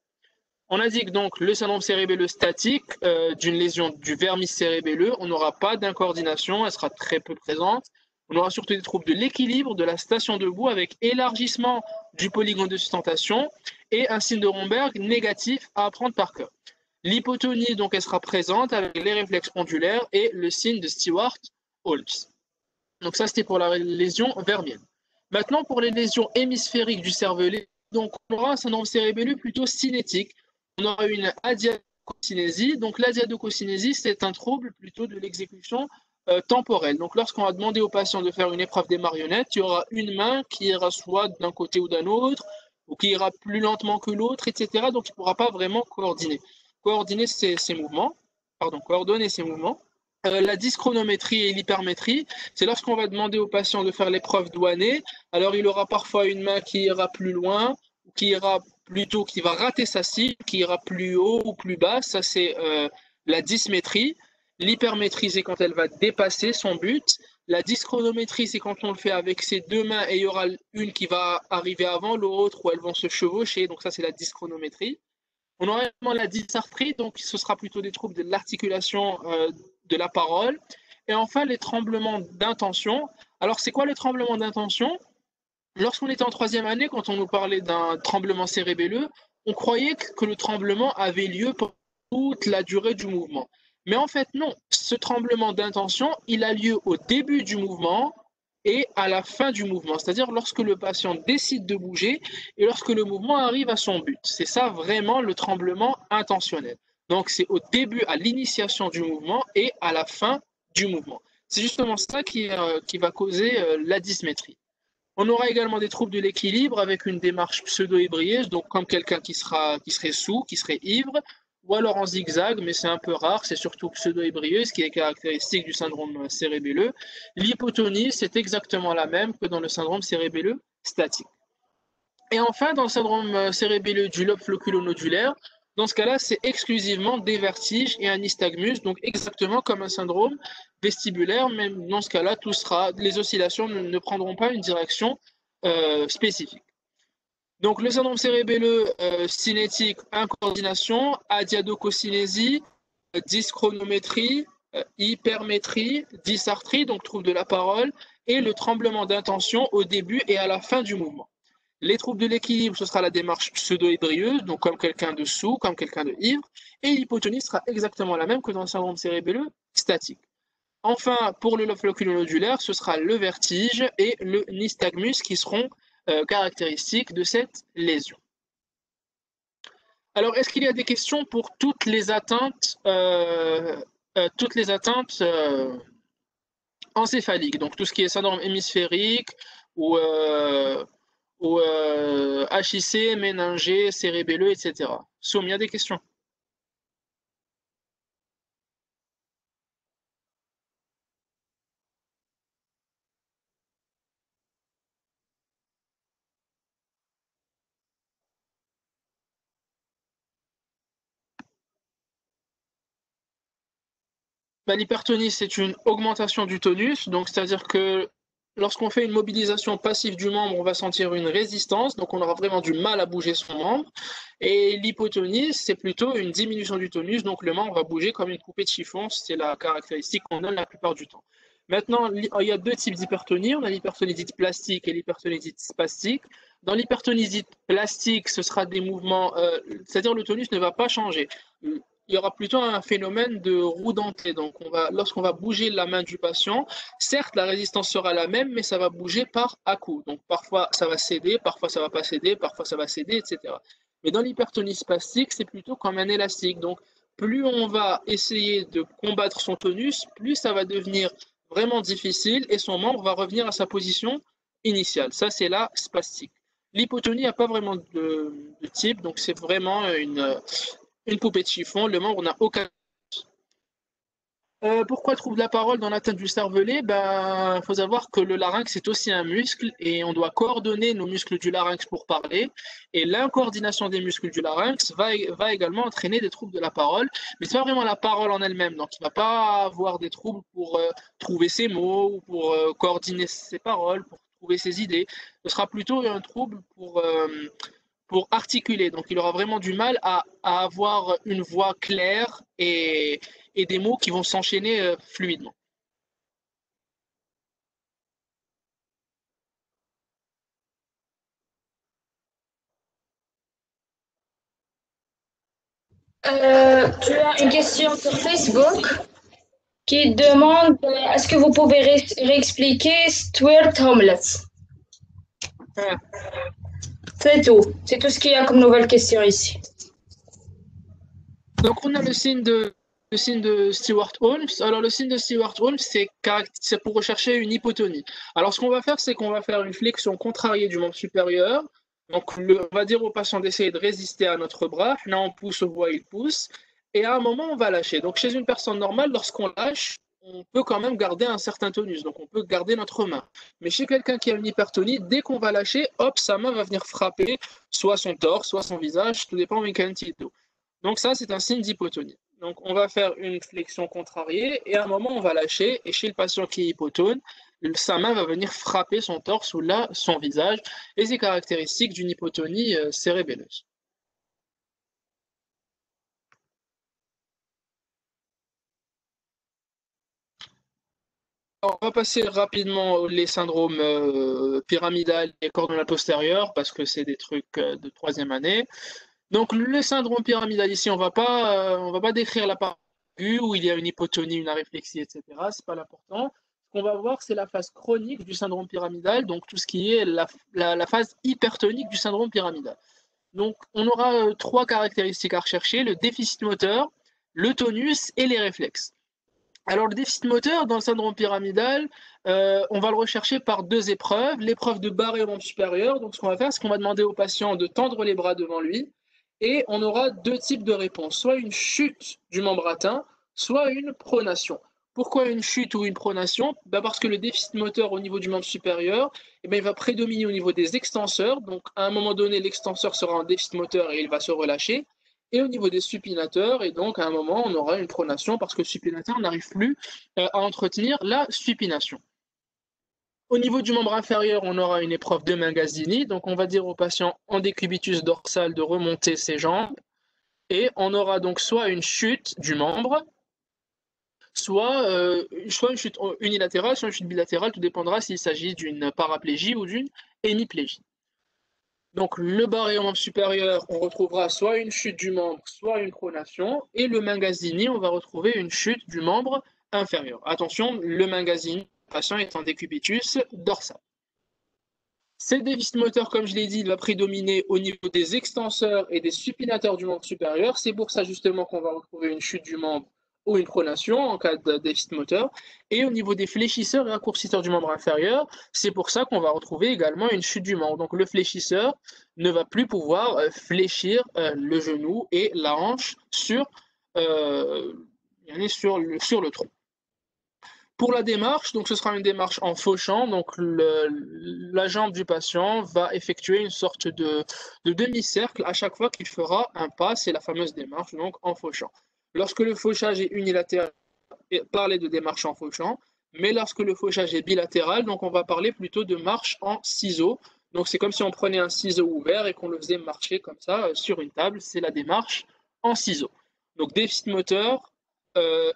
On indique donc le syndrome cérébelleux statique d'une lésion du vermis cérébelleux. On n'aura pas d'incoordination, elle sera très peu présente. On aura surtout des troubles de l'équilibre, de la station debout avec élargissement du polygone de sustentation et un signe de Romberg négatif à apprendre par cœur. L'hypotonie, donc, elle sera présente avec les réflexes pendulaires et le signe de Stewart-Holmes. Donc ça, c'était pour la lésion vermienne. Maintenant, pour les lésions hémisphériques du cervelet, donc on aura un syndrome cérébelleux plutôt cinétique. On aura une adiadocosynésie. Donc l'adiadocosynésie, c'est un trouble plutôt de l'exécution temporelle. Donc lorsqu'on va demander au patient de faire une épreuve des marionnettes, il y aura une main qui ira soit d'un côté ou d'un autre, ou qui ira plus lentement que l'autre, etc. Donc il ne pourra pas vraiment coordonner ses mouvements. La dyschronométrie et l'hypermétrie, c'est lorsqu'on va demander au patient de faire l'épreuve douanée. Alors il aura parfois une main qui ira plus loin, qui va rater sa cible, qui ira plus haut ou plus bas. Ça, c'est la dysmétrie. L'hypermétrie, c'est quand elle va dépasser son but. La dyschronométrie, c'est quand on le fait avec ses deux mains et il y aura une qui va arriver avant l'autre ou elles vont se chevaucher. Donc ça, c'est la dyschronométrie. On aura également la dysarthrie, donc ce sera plutôt des troubles de l'articulation de la parole. Et enfin, les tremblements d'intention. Alors, c'est quoi les tremblements d'intention? Lorsqu'on était en troisième année, quand on nous parlait d'un tremblement cérébelleux, on croyait que le tremblement avait lieu pour toute la durée du mouvement. Mais en fait, non. Ce tremblement d'intention, il a lieu au début du mouvement et à la fin du mouvement, c'est-à-dire lorsque le patient décide de bouger et lorsque le mouvement arrive à son but. C'est ça vraiment le tremblement intentionnel. Donc, c'est au début, à l'initiation du mouvement et à la fin du mouvement. C'est justement ça qui va causer la dysmétrie. On aura également des troubles de l'équilibre avec une démarche pseudo-ébrieuse, donc comme quelqu'un qui serait sous, qui serait ivre, ou alors en zigzag, mais c'est un peu rare, c'est surtout pseudo-ébrieuse qui est caractéristique du syndrome cérébelleux. L'hypotonie, c'est exactement la même que dans le syndrome cérébelleux statique. Et enfin, dans le syndrome cérébelleux du lobe floculonodulaire, dans ce cas-là, c'est exclusivement des vertiges et un nystagmus, donc exactement comme un syndrome vestibulaire, mais dans ce cas-là, les oscillations ne prendront pas une direction spécifique. Donc le syndrome cérébelleux cinétique, incoordination, adiadococinésie, dyschronométrie, hypermétrie, dysarthrie, donc trouble de la parole, et le tremblement d'intention au début et à la fin du mouvement. Les troubles de l'équilibre, ce sera la démarche pseudo-ébrieuse, donc comme quelqu'un de sous, comme quelqu'un de ivre, et l'hypotonie sera exactement la même que dans le syndrome cérébelleux statique. Enfin, pour le lobe floculonodulaire, ce sera le vertige et le nystagmus qui seront caractéristiques de cette lésion. Alors, est-ce qu'il y a des questions pour toutes les atteintes encéphaliques, donc tout ce qui est syndrome hémisphérique ou HIC, méningé, cérébelleux, etc. Soum, il y a des questions? L'hypertonie, c'est une augmentation du tonus, donc c'est-à-dire que lorsqu'on fait une mobilisation passive du membre, on va sentir une résistance, donc on aura vraiment du mal à bouger son membre. Et l'hypotonie, c'est plutôt une diminution du tonus, donc le membre va bouger comme une poupée de chiffon, c'est la caractéristique qu'on donne la plupart du temps. Maintenant, il y a deux types d'hypertonie, on a l'hypertonie dite plastique et l'hypertonie dite spastique. Dans l'hypertonie dite plastique, ce sera des mouvements, c'est-à-dire le tonus ne va pas changer. Il y aura plutôt un phénomène de roue dentée. Donc, lorsqu'on va bouger la main du patient, certes, la résistance sera la même, mais ça va bouger par à-coups. Donc, parfois, ça va céder, parfois, ça va pas céder, parfois, ça va céder, etc. Mais dans l'hypertonie spastique, c'est plutôt comme un élastique. Donc, plus on va essayer de combattre son tonus, plus ça va devenir vraiment difficile et son membre va revenir à sa position initiale. Ça, c'est la spastique. L'hypotonie n'a pas vraiment de type, donc c'est vraiment une poupée de chiffon, le membre n'a aucun. Pourquoi trouble de la parole dans l'atteinte du cervelet? Ben, faut savoir que le larynx est aussi un muscle et on doit coordonner nos muscles du larynx pour parler. Et l'incoordination des muscles du larynx va également entraîner des troubles de la parole, mais c'est pas vraiment la parole en elle-même. Donc, il va pas avoir des troubles pour trouver ses mots ou pour coordonner ses paroles, pour trouver ses idées. Ce sera plutôt un trouble pour articuler. Donc, il aura vraiment du mal à avoir une voix claire et des mots qui vont s'enchaîner fluidement. Tu as une question sur Facebook qui demande est-ce que vous pouvez réexpliquer Stuart Homeless? Ah. C'est tout ce qu'il y a comme nouvelle question ici. Donc, on a le signe de Stewart Holmes. Alors, le signe de Stewart Holmes, c'est pour rechercher une hypotonie. Alors, ce qu'on va faire, c'est qu'on va faire une flexion contrariée du membre supérieur. Donc, on va dire au patient d'essayer de résister à notre bras. Là, on pousse, on voit, il pousse. Et à un moment, on va lâcher. Donc, chez une personne normale, lorsqu'on lâche, on peut quand même garder un certain tonus. Donc, on peut garder notre main. Mais chez quelqu'un qui a une hypertonie, dès qu'on va lâcher, hop, sa main va venir frapper soit son torse, soit son visage, tout dépend de quantité. Donc ça, c'est un signe d'hypotonie. Donc on va faire une flexion contrariée et à un moment, on va lâcher. Et chez le patient qui est hypotone, sa main va venir frapper son torse ou là, son visage. Et c'est caractéristique d'une hypotonie cérébelleuse. Alors, on va passer rapidement les syndromes pyramidal et cordonal postérieur parce que c'est des trucs de troisième année. Donc le syndrome pyramidal ici, on va pas décrire la partie aiguë où il y a une hypotonie, une aréflexie, etc. C'est pas l'important. Ce qu'on va voir, c'est la phase chronique du syndrome pyramidal, donc tout ce qui est la phase hypertonique du syndrome pyramidal. Donc on aura trois caractéristiques à rechercher, le déficit moteur, le tonus et les réflexes. Alors le déficit moteur dans le syndrome pyramidal, on va le rechercher par deux épreuves. L'épreuve de barré au membre supérieur. Donc ce qu'on va faire, c'est qu'on va demander au patient de tendre les bras devant lui et on aura deux types de réponses, soit une chute du membre atteint, soit une pronation. Pourquoi une chute ou une pronation? Parce que le déficit moteur au niveau du membre supérieur, il va prédominer au niveau des extenseurs. Donc à un moment donné, l'extenseur sera en déficit moteur et il va se relâcher. Et au niveau des supinateurs, et donc à un moment, on aura une pronation parce que le supinateur n'arrive plus à entretenir la supination. Au niveau du membre inférieur, on aura une épreuve de Mangasini. Donc on va dire au patient en décubitus dorsal de remonter ses jambes. Et on aura donc soit une chute du membre, soit une chute unilatérale, soit une chute bilatérale, tout dépendra s'il s'agit d'une paraplégie ou d'une hémiplégie. Donc le barré au membre supérieur, on retrouvera soit une chute du membre, soit une pronation, et le Mangasini, on va retrouver une chute du membre inférieur. Attention, le Mangasini, le patient est en décubitus dorsal. C'est le déficit moteur, comme je l'ai dit, il va prédominer au niveau des extenseurs et des supinateurs du membre supérieur. C'est pour ça justement qu'on va retrouver une chute du membre ou une pronation en cas de déficit moteur. Et au niveau des fléchisseurs et raccourcisseurs du membre inférieur, c'est pour ça qu'on va retrouver également une chute du membre. Donc le fléchisseur ne va plus pouvoir fléchir le genou et la hanche sur le tronc. Pour la démarche, donc ce sera une démarche en fauchant, donc la jambe du patient va effectuer une sorte de demi-cercle à chaque fois qu'il fera un pas, c'est la fameuse démarche donc en fauchant. Lorsque le fauchage est unilatéral, on va parler de démarche en fauchant, mais lorsque le fauchage est bilatéral, donc on va parler plutôt de marche en ciseaux. Donc c'est comme si on prenait un ciseau ouvert et qu'on le faisait marcher comme ça sur une table, c'est la démarche en ciseaux. Donc déficit moteur,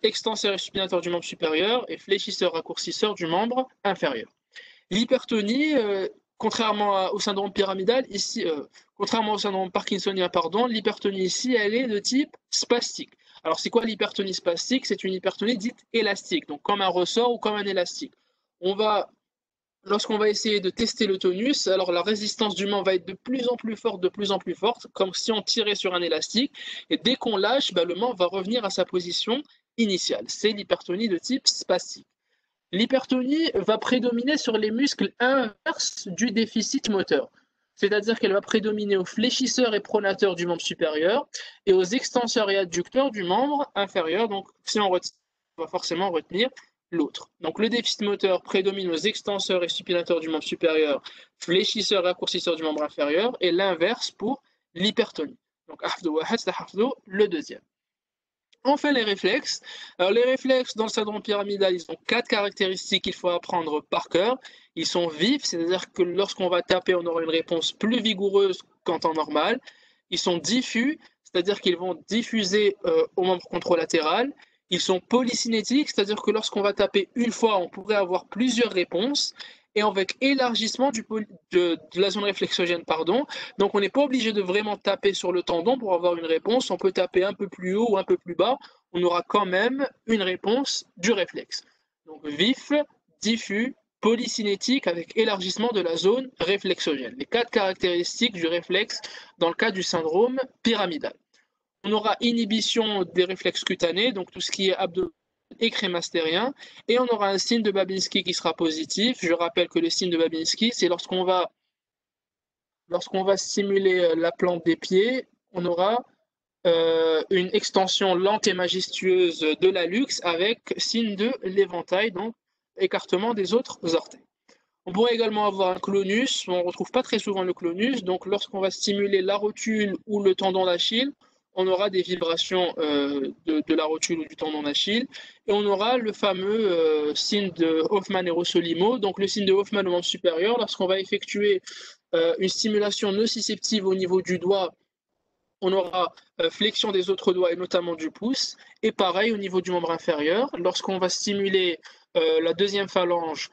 extenseur et supinateur du membre supérieur et fléchisseur raccourcisseur du membre inférieur. L'hypertonie, contrairement au syndrome pyramidal, ici, contrairement au syndrome parkinsonien, pardon, l'hypertonie ici, elle est de type spastique. Alors c'est quoi l'hypertonie spastique? C'est une hypertonie dite élastique, donc comme un ressort ou comme un élastique. Lorsqu'on va essayer de tester le tonus, alors la résistance du membre va être de plus en plus forte, comme si on tirait sur un élastique. Et dès qu'on lâche, le membre va revenir à sa position initiale. C'est l'hypertonie de type spastique. L'hypertonie va prédominer sur les muscles inverses du déficit moteur. C'est-à-dire qu'elle va prédominer aux fléchisseurs et pronateurs du membre supérieur et aux extenseurs et adducteurs du membre inférieur. Donc, si on retient, on va forcément retenir l'autre. Donc le déficit moteur prédomine aux extenseurs et supinateurs du membre supérieur, fléchisseurs et raccourcisseurs du membre inférieur, et l'inverse pour l'hypertonie. Donc le deuxième. Enfin les réflexes. Alors les réflexes dans le syndrome pyramidal, ils ont 4 caractéristiques qu'il faut apprendre par cœur. Ils sont vifs, c'est-à-dire que lorsqu'on va taper, on aura une réponse plus vigoureuse qu'en temps normal. Ils sont diffus, c'est-à-dire qu'ils vont diffuser au membre contralatéral. Ils sont polycinétiques, c'est-à-dire que lorsqu'on va taper une fois, on pourrait avoir plusieurs réponses. Et avec élargissement de la zone réflexogène, pardon. Donc on n'est pas obligé de vraiment taper sur le tendon pour avoir une réponse. On peut taper un peu plus haut ou un peu plus bas. On aura quand même une réponse du réflexe. Donc vif, diffus, polycinétique avec élargissement de la zone réflexogène. Les 4 caractéristiques du réflexe dans le cas du syndrome pyramidal. On aura inhibition des réflexes cutanés, donc tout ce qui est abdominal et crémastérien, et on aura un signe de Babinski qui sera positif. Je rappelle que le signe de Babinski, c'est lorsqu'on va stimuler la plante des pieds, on aura une extension lente et majestueuse de l'hallux avec signe de l'éventail, donc écartement des autres orteils. On pourrait également avoir un clonus, on ne retrouve pas très souvent le clonus, donc lorsqu'on va stimuler la rotule ou le tendon d'Achille, on aura des vibrations de la rotule ou du tendon d'Achille, et on aura le fameux signe de Hoffmann et Rossolimo, donc le signe de Hoffmann au membre supérieur, lorsqu'on va effectuer une stimulation nociceptive au niveau du doigt, on aura flexion des autres doigts et notamment du pouce, et pareil au niveau du membre inférieur, lorsqu'on va stimuler la deuxième phalange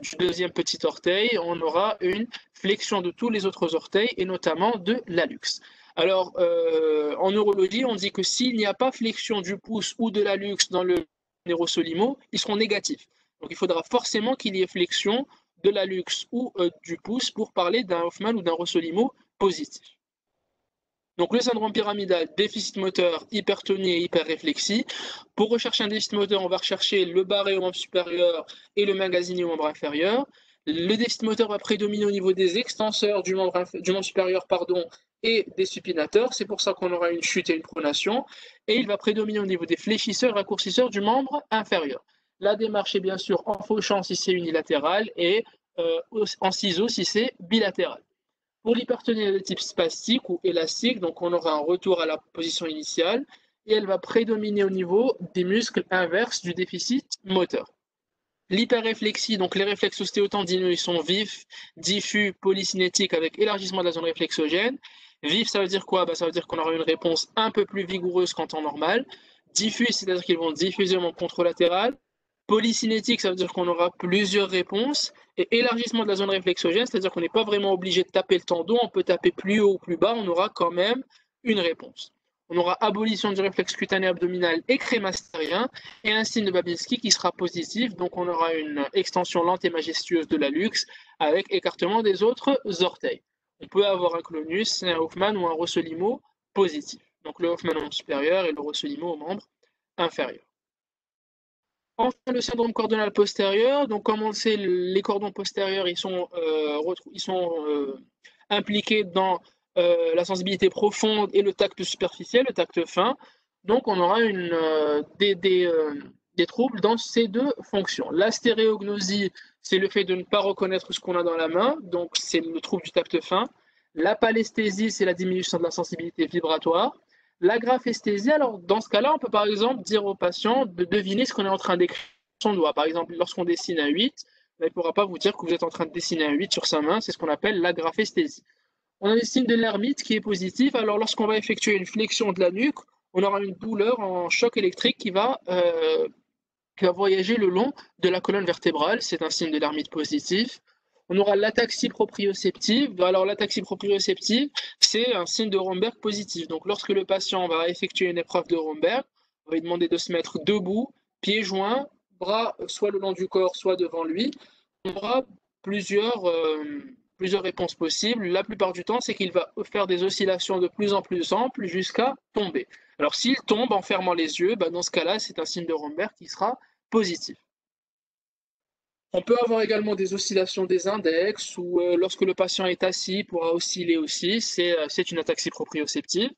du deuxième petit orteil, on aura une flexion de tous les autres orteils et notamment de l'hallux. Alors, en neurologie, on dit que s'il n'y a pas flexion du pouce ou de l'hallux dans le Rossolimo, ils seront négatifs. Donc, il faudra forcément qu'il y ait flexion de l'hallux ou du pouce pour parler d'un Hoffmann ou d'un Rossolimo positif. Donc le syndrome pyramidal, déficit moteur, hypertonie et hyperréflexie. Pour rechercher un déficit moteur, on va rechercher le barré au membre supérieur et le magasiné au membre inférieur. Le déficit moteur va prédominer au niveau des extenseurs du membre supérieur pardon, et des supinateurs. C'est pour ça qu'on aura une chute et une pronation. Et il va prédominer au niveau des fléchisseurs et raccourcisseurs du membre inférieur. La démarche est bien sûr en fauchant si c'est unilatéral et en ciseaux si c'est bilatéral. Pour l'hypertonie de type spastique ou élastique, donc on aura un retour à la position initiale et elle va prédominer au niveau des muscles inverses du déficit moteur. L'hyperréflexie, donc les réflexes ostéotendineux, ils sont vifs, diffus, polycinétiques avec élargissement de la zone réflexogène. Vif, ça veut dire quoi? Ça veut dire qu'on aura une réponse un peu plus vigoureuse qu'en temps normal. Diffus, c'est-à-dire qu'ils vont diffuser au membre contralatéral. Polycinétique, ça veut dire qu'on aura plusieurs réponses. Et élargissement de la zone réflexogène, c'est-à-dire qu'on n'est pas vraiment obligé de taper le tendon, on peut taper plus haut ou plus bas, on aura quand même une réponse. On aura abolition du réflexe cutané abdominal et crémastérien et un signe de Babinski qui sera positif. Donc on aura une extension lente et majestueuse de l'hallux avec écartement des autres orteils. On peut avoir un clonus, un Hoffmann ou un Rossolimo positif. Donc le Hoffmann au membre supérieur et le Rossolimo au membre inférieur. Enfin, le syndrome cordonal postérieur, donc comme on le sait, les cordons postérieurs, ils sont impliqués dans la sensibilité profonde et le tact superficiel, le tact fin. Donc on aura des troubles dans ces deux fonctions. La stéréognosie, c'est le fait de ne pas reconnaître ce qu'on a dans la main, donc c'est le trouble du tact fin. La palesthésie, c'est la diminution de la sensibilité vibratoire. La graphesthésie, alors dans ce cas-là, on peut par exemple dire au patient de deviner ce qu'on est en train d'écrire sur son doigt. Par exemple, lorsqu'on dessine un 8, il ne pourra pas vous dire que vous êtes en train de dessiner un 8 sur sa main, c'est ce qu'on appelle la graphesthésie. On a le signe de l'hermite qui est positif, alors lorsqu'on va effectuer une flexion de la nuque, on aura une douleur en choc électrique qui va voyager le long de la colonne vertébrale, c'est un signe de l'hermite positif. On aura l'ataxie proprioceptive. Alors l'ataxie proprioceptive, c'est un signe de Romberg positif. Donc lorsque le patient va effectuer une épreuve de Romberg, on va lui demander de se mettre debout, pieds joints, bras soit le long du corps, soit devant lui. On aura plusieurs réponses possibles. La plupart du temps, c'est qu'il va faire des oscillations de plus en plus amples jusqu'à tomber. Alors s'il tombe en fermant les yeux, dans ce cas-là, c'est un signe de Romberg qui sera positif. On peut avoir également des oscillations des index ou lorsque le patient est assis, il pourra osciller aussi. C'est une ataxie proprioceptive.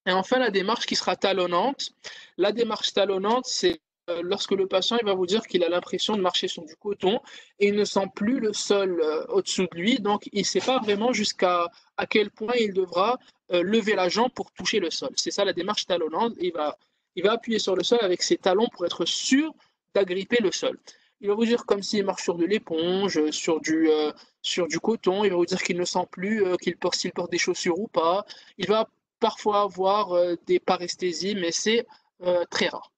Et enfin, la démarche qui sera talonnante. La démarche talonnante, c'est lorsque le patient il va vous dire qu'il a l'impression de marcher sur du coton et il ne sent plus le sol au-dessous de lui, donc il ne sait pas vraiment jusqu'à à quel point il devra lever la jambe pour toucher le sol. C'est ça la démarche talonnante. Il va appuyer sur le sol avec ses talons pour être sûr d'agripper le sol. Il va vous dire comme s'il marche sur de l'éponge, sur du coton. Il va vous dire qu'il ne sent plus s'il porte des chaussures ou pas. Il va parfois avoir des paresthésies, mais c'est très rare.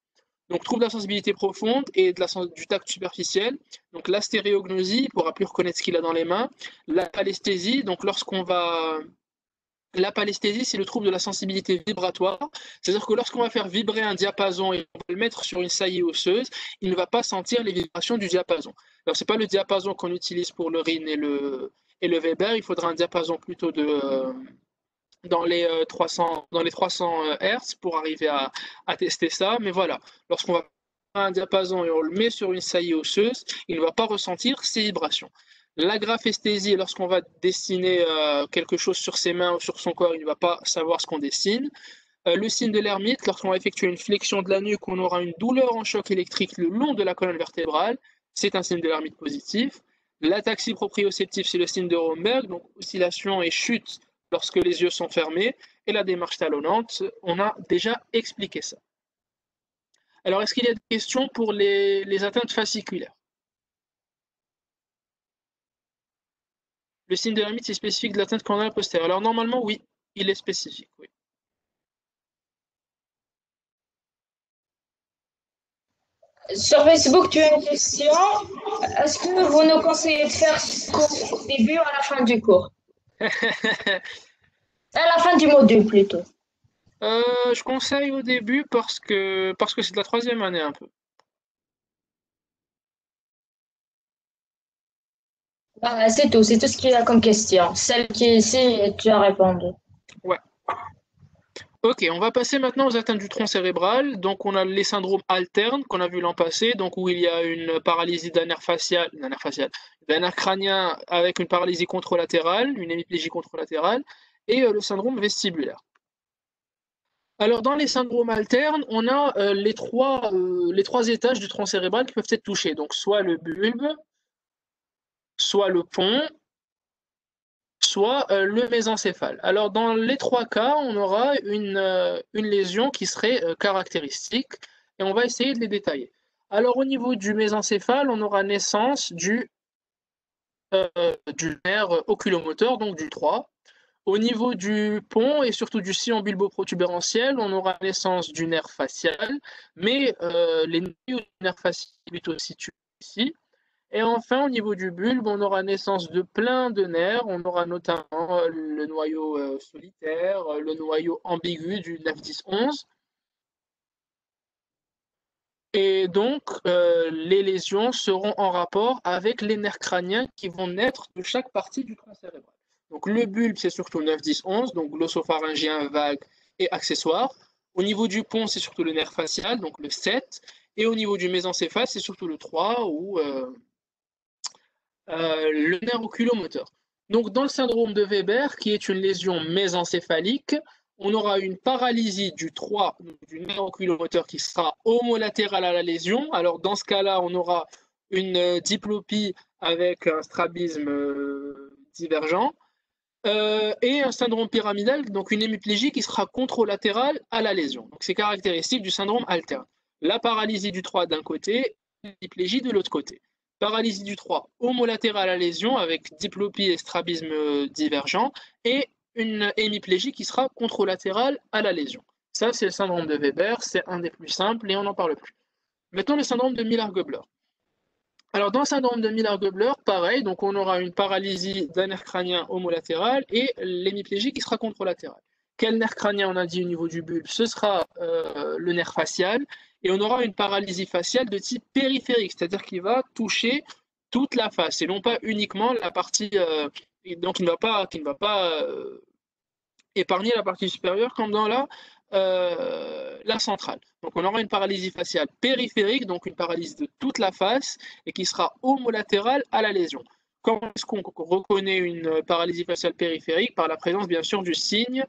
Donc, trouble de la sensibilité profonde et du tact superficiel. Donc, la stéréognosie, il ne pourra plus reconnaître ce qu'il a dans les mains. La palesthésie, donc la palesthésie, c'est le trouble de la sensibilité vibratoire. C'est-à-dire que lorsqu'on va faire vibrer un diapason et on va le mettre sur une saillie osseuse, il ne va pas sentir les vibrations du diapason. Alors, ce n'est pas le diapason qu'on utilise pour le RIN et le Weber. Il faudra un diapason plutôt dans les 300 Hz pour arriver à tester ça. Mais voilà, lorsqu'on va faire un diapason et on le met sur une saillie osseuse, il ne va pas ressentir ces vibrations. La graphesthésie, lorsqu'on va dessiner quelque chose sur ses mains ou sur son corps, il ne va pas savoir ce qu'on dessine. Le signe de l'hermite, lorsqu'on va effectuer une flexion de la nuque, on aura une douleur en choc électrique le long de la colonne vertébrale. C'est un signe de l'hermite positif. L'ataxie proprioceptive, c'est le signe de Romberg, donc oscillation et chute lorsque les yeux sont fermés. Et la démarche talonnante, on a déjà expliqué ça. Alors, est-ce qu'il y a des questions pour les atteintes fasciculaires? Le signe de l'hermite est spécifique de l'atteinte coronale postérieure. Alors, normalement, oui, il est spécifique, oui. Sur Facebook, tu as une question. Est-ce que vous nous conseillez de faire ce cours au début ou à la fin du cours? À la fin du module plutôt. Je conseille au début parce que c'est de la troisième année un peu. Bah, c'est tout ce qu'il y a comme question. Celle qui est ici, tu as répondu. Ouais. Ok, on va passer maintenant aux atteintes du tronc cérébral. Donc, on a les syndromes alternes qu'on a vu l'an passé, donc où il y a une paralysie d'un nerf crânien avec une paralysie contralatérale, une hémiplégie contralatérale, et le syndrome vestibulaire. Alors, dans les syndromes alternes, on a les trois étages du tronc cérébral qui peuvent être touchés. Donc, soit le bulbe, soit le pont, soit le mésencéphale. Alors, dans les trois cas, on aura une lésion qui serait caractéristique et on va essayer de les détailler. Alors, au niveau du mésencéphale, on aura naissance du nerf oculomoteur, donc du 3. Au niveau du pont et surtout du sillon bulboprotubérantiel, on aura naissance du nerf facial, mais les noyaux du nerf facial sont plutôt situés ici. Et enfin, au niveau du bulbe, on aura naissance de plein de nerfs. On aura notamment le noyau solitaire, le noyau ambigu du 9-10-11. Et donc, les lésions seront en rapport avec les nerfs crâniens qui vont naître de chaque partie du tronc cérébral. Donc, le bulbe, c'est surtout 9-10-11, donc glossopharyngien vague et accessoire. Au niveau du pont, c'est surtout le nerf facial, donc le 7. Et au niveau du mésencéphale, c'est surtout le 3 ou le nerf oculomoteur. Donc, dans le syndrome de Weber, qui est une lésion mésencéphalique, on aura une paralysie du 3, du nerf oculomoteur qui sera homolatérale à la lésion. Alors, dans ce cas-là, on aura une diplopie avec un strabisme divergent et un syndrome pyramidal, donc une hémiplégie qui sera contralatérale à la lésion. Donc, c'est caractéristique du syndrome alterne. La paralysie du 3 d'un côté, l'hémiplégie de l'autre côté. Paralysie du 3 homolatérale à la lésion avec diplopie et strabisme divergent et une hémiplégie qui sera contralatérale à la lésion. Ça, c'est le syndrome de Weber, c'est un des plus simples et on n'en parle plus. Maintenant, le syndrome de Miller-Göbler. Alors, dans le syndrome de Miller-Göbler, pareil, donc on aura une paralysie d'un nerf crânien homolatéral et l'hémiplégie qui sera contralatérale. Quel nerf crânien on a dit au niveau du bulbe? Ce sera le nerf facial et on aura une paralysie faciale de type périphérique, c'est-à-dire qu'il va toucher toute la face et non pas uniquement la partie, donc il ne va pas épargner la partie supérieure comme dans la centrale. Donc on aura une paralysie faciale périphérique, donc une paralysie de toute la face et qui sera homolatérale à la lésion. Comment est-ce qu'on reconnaît une paralysie faciale périphérique? Par la présence bien sûr du signe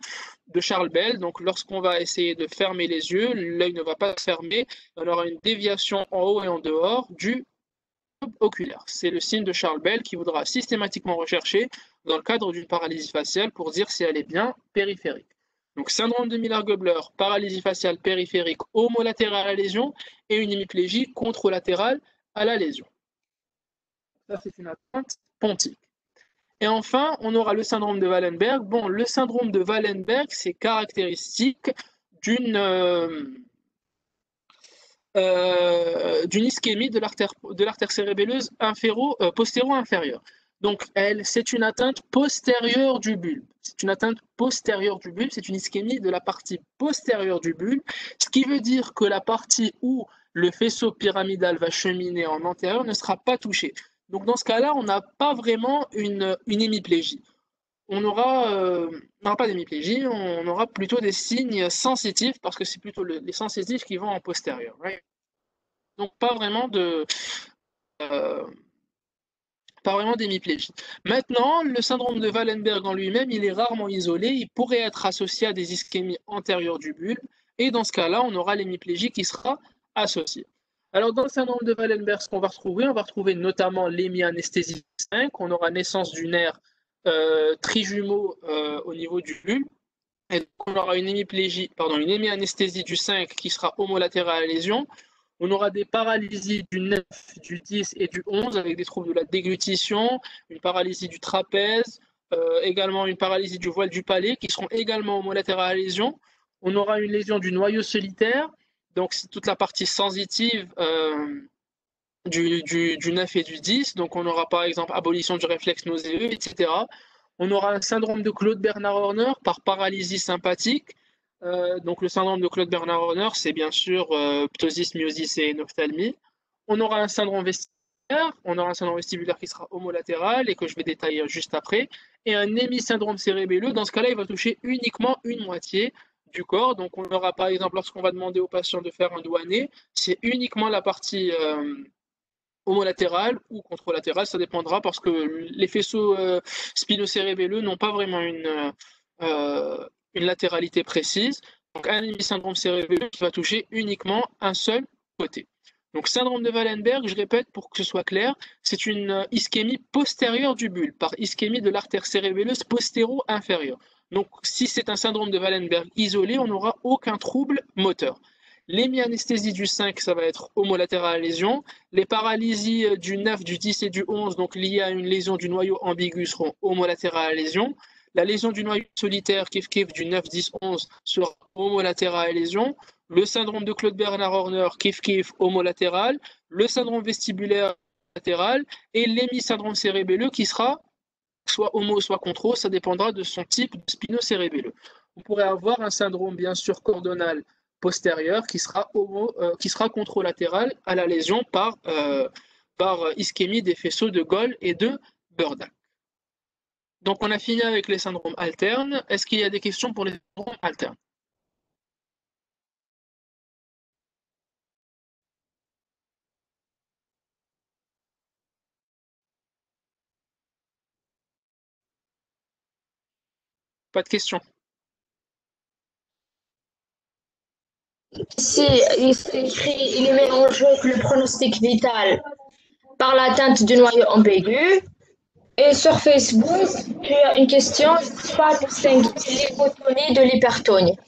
de Charles Bell. Donc lorsqu'on va essayer de fermer les yeux, l'œil ne va pas se fermer, on aura une déviation en haut et en dehors du oculaire. C'est le signe de Charles Bell qui voudra systématiquement rechercher dans le cadre d'une paralysie faciale pour dire si elle est bien périphérique. Donc syndrome de Miller-Göbler, paralysie faciale périphérique homolatérale à la lésion et une hémiplégie contralatérale à la lésion. Ça, c'est une atteinte pontique. Et enfin, on aura le syndrome de Wallenberg. Bon, le syndrome de Wallenberg, c'est caractéristique d'une ischémie de l'artère cérébelleuse postéro-inférieure. Donc, c'est une atteinte postérieure du bulbe. C'est une atteinte postérieure du bulbe, c'est une ischémie de la partie postérieure du bulbe, ce qui veut dire que la partie où le faisceau pyramidal va cheminer en antérieur ne sera pas touchée. Donc, dans ce cas-là, on n'a pas vraiment une hémiplégie. On n'aura pas d'hémiplégie, on aura plutôt des signes sensitifs parce que c'est plutôt les sensitifs qui vont en postérieur. Right? Donc euh, pas vraiment d'hémiplégie. Maintenant, le syndrome de Wallenberg en lui-même, il est rarement isolé, il pourrait être associé à des ischémies antérieures du bulbe, et dans ce cas-là, on aura l'hémiplégie qui sera associée. Alors, dans le syndrome de Wallenberg, ce qu'on va retrouver, on va retrouver notamment l'hémianesthésie 5, on aura naissance du nerf trijumeau au niveau du bulbe, et donc on aura une hémianesthésie du 5 qui sera homolatérale à la lésion. On aura des paralysies du 9, du 10 et du 11 avec des troubles de la déglutition, une paralysie du trapèze, également une paralysie du voile du palais qui seront également homolatérales à la lésion. On aura une lésion du noyau solitaire, donc c'est toute la partie sensitive du 9 et du 10. Donc on aura par exemple abolition du réflexe nauséeux, etc. On aura un syndrome de Claude Bernard Horner par paralysie sympathique. Donc le syndrome de Claude Bernard Horner, c'est bien sûr ptosis, myosis et ophtalmie. On aura un syndrome vestibulaire on aura un syndrome vestibulaire qui sera homolatéral et que je vais détailler juste après, et un hémisyndrome cérébelleux. Dans ce cas-là, il va toucher uniquement une moitié du corps. Donc, on aura par exemple, lorsqu'on va demander au patient de faire un doigt nez, c'est uniquement la partie homolatérale ou contralatérale, ça dépendra parce que les faisceaux spinocérébelleux n'ont pas vraiment une latéralité précise. Donc, un hémisyndrome cérébelleux qui va toucher uniquement un seul côté. Donc, syndrome de Wallenberg, je répète pour que ce soit clair, c'est une ischémie postérieure du bulbe, par ischémie de l'artère cérébelleuse postéro-inférieure. Donc, si c'est un syndrome de Wallenberg isolé, on n'aura aucun trouble moteur. L'hémianesthésie du 5, ça va être homolatérale à lésion. Les paralysies du 9, du 10 et du 11, donc liées à une lésion du noyau ambigu, seront homolatérales à lésion. La lésion du noyau solitaire, kiff-kiff, du 9, 10, 11, sera homolatérale à lésion. Le syndrome de Claude Bernard Horner, kiff-kiff, homolatéral. Le syndrome vestibulaire latéral. Et l'hémisyndrome cérébelleux qui sera soit homo, soit contro, ça dépendra de son type de spinocérébelleux. On pourrait avoir un syndrome, bien sûr, cordonal postérieur qui sera contralatéral à la lésion par ischémie des faisceaux de Goll et de Burdach. Donc, on a fini avec les syndromes alternes. Est-ce qu'il y a des questions pour les syndromes alternes? Pas de questions. Ici, il est mis en jeu le pronostic vital par l'atteinte du noyau ambigu. Et sur Facebook, tu as une question, pas distinguer l'hypotonie de l'hypertonie.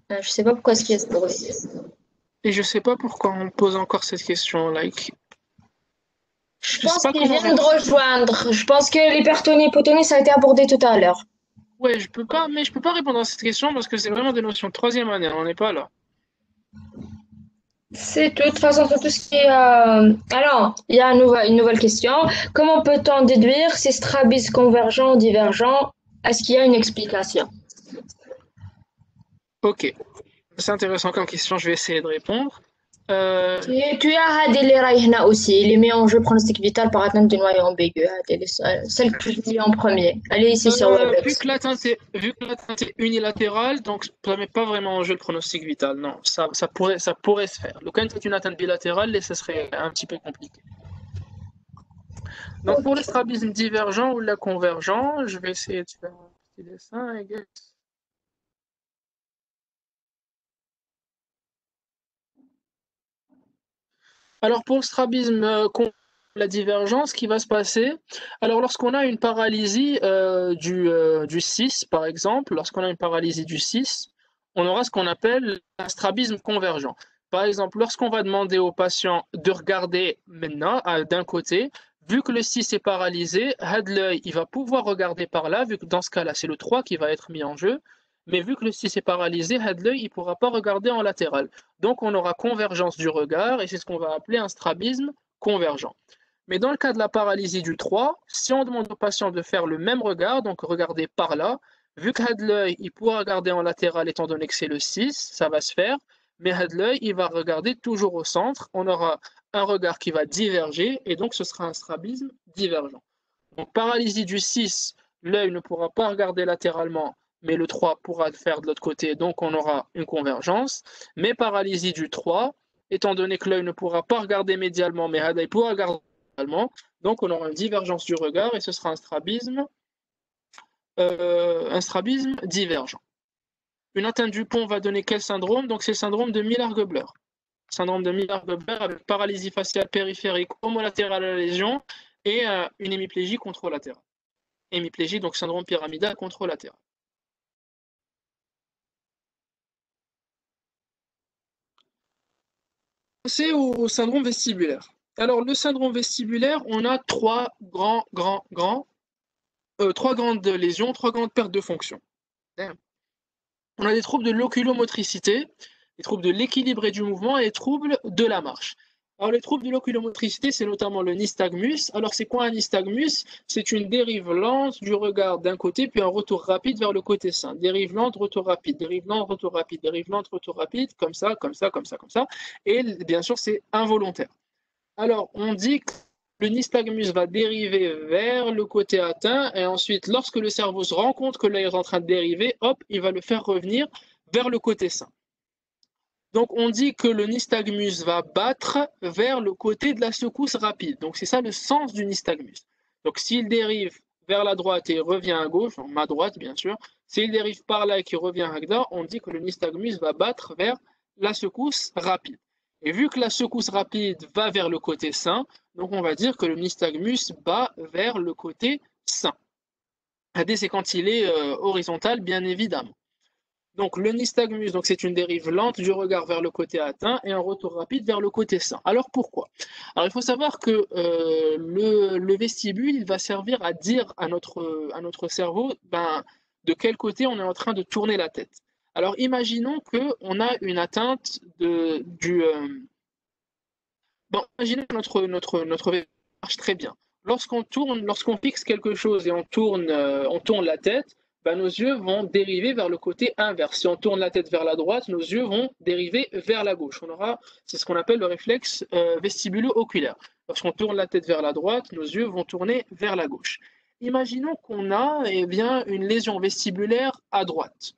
Je ne sais pas pourquoi ce qui est pour Et je ne sais pas pourquoi on pose encore cette question. Je pense qu'il vient de rejoindre. Je pense que l'hypertonie et hypotonie, ça a été abordé tout à l'heure. Ouais, je peux pas répondre à cette question parce que c'est vraiment des notions de troisième année, on n'est pas là. C'est tout. De toute façon, c'est tout ce qui est. Alors, il y a une nouvelle question. Comment peut-on déduire si strabisme convergent ou divergent? Est-ce qu'il y a une explication? Ok, c'est intéressant comme question, je vais essayer de répondre. Tu as Hadeli Raihna aussi. Il est mis en jeu pronostic vital par atteinte du noyau ambigu. Celle que je dis en premier. Elle est ici sur Webex. Vu que l'atteinte est unilatérale, donc ça ne met pas vraiment en jeu le pronostic vital. Non, ça pourrait se faire. Donc, quand c'est une atteinte bilatérale, là, ça serait un petit peu compliqué. Donc, pour le strabisme divergent ou la convergent, je vais essayer de faire un petit dessin. Alors, pour le strabisme la divergence, ce qui va se passer, alors lorsqu'on a une paralysie du 6, par exemple, lorsqu'on a une paralysie du 6, on aura ce qu'on appelle un strabisme convergent. Par exemple, lorsqu'on va demander au patient de regarder maintenant d'un côté, vu que le 6 est paralysé, l'œil, il va pouvoir regarder par là, vu que dans ce cas-là, c'est le 3 qui va être mis en jeu, mais vu que le 6 est paralysé, l'œil, il ne pourra pas regarder en latéral. Donc, on aura convergence du regard, et c'est ce qu'on va appeler un strabisme convergent. Mais dans le cas de la paralysie du 3, si on demande au patient de faire le même regard, donc regarder par là, vu que l'œil, il pourra regarder en latéral étant donné que c'est le 6, ça va se faire, mais l'œil, il va regarder toujours au centre, on aura un regard qui va diverger, et donc ce sera un strabisme divergent. Donc paralysie du 6, l'œil ne pourra pas regarder latéralement, mais le 3 pourra le faire de l'autre côté, donc on aura une convergence. Mais paralysie du 3, étant donné que l'œil ne pourra pas regarder médialement, mais il pourra regarder médialement, donc on aura une divergence du regard et ce sera un strabisme divergent. Une atteinte du pont va donner quel syndrome? Donc c'est le syndrome de Miller-Gebler. Syndrome de Miller-Gebler avec paralysie faciale périphérique homolatérale à la lésion et une hémiplégie contralatérale. Hémiplégie, donc syndrome pyramidal contralatéral. C'est au syndrome vestibulaire. Alors, le syndrome vestibulaire, on a trois grandes lésions, trois grandes pertes de fonction. On a des troubles de l'oculomotricité, des troubles de l'équilibre et du mouvement et des troubles de la marche. Alors, les troubles de l'oculomotricité, c'est notamment le nystagmus. Alors, c'est quoi un nystagmus? C'est une dérive lente du regard d'un côté, puis un retour rapide vers le côté sain. Dérive lente, retour rapide, dérive lente, retour rapide, dérive lente, retour rapide, comme ça, comme ça, comme ça, comme ça. Et bien sûr, c'est involontaire. Alors, on dit que le nystagmus va dériver vers le côté atteint, et ensuite, lorsque le cerveau se rend compte que l'air est en train de dériver, hop, il va le faire revenir vers le côté sain. Donc, on dit que le nystagmus va battre vers le côté de la secousse rapide. Donc, c'est ça le sens du nystagmus. Donc, s'il dérive vers la droite et revient à gauche, donc ma droite, bien sûr, s'il dérive par là et qu'il revient à Agda, on dit que le nystagmus va battre vers la secousse rapide. Et vu que la secousse rapide va vers le côté sain, donc on va dire que le nystagmus bat vers le côté sain. C'est quand il est horizontal, bien évidemment. Donc le nystagmus, donc c'est une dérive lente du regard vers le côté atteint et un retour rapide vers le côté sain. Alors pourquoi? Alors il faut savoir que le vestibule, il va servir à dire à notre cerveau de quel côté on est en train de tourner la tête. Alors imaginons qu'on a une atteinte imaginez que notre vestibule marche très bien. Lorsqu'on fixe quelque chose et on tourne la tête, nos yeux vont dériver vers le côté inverse. Si on tourne la tête vers la droite, nos yeux vont dériver vers la gauche. C'est ce qu'on appelle le réflexe vestibulo-oculaire. Lorsqu'on tourne la tête vers la droite, nos yeux vont tourner vers la gauche. Imaginons qu'on a une lésion vestibulaire à droite.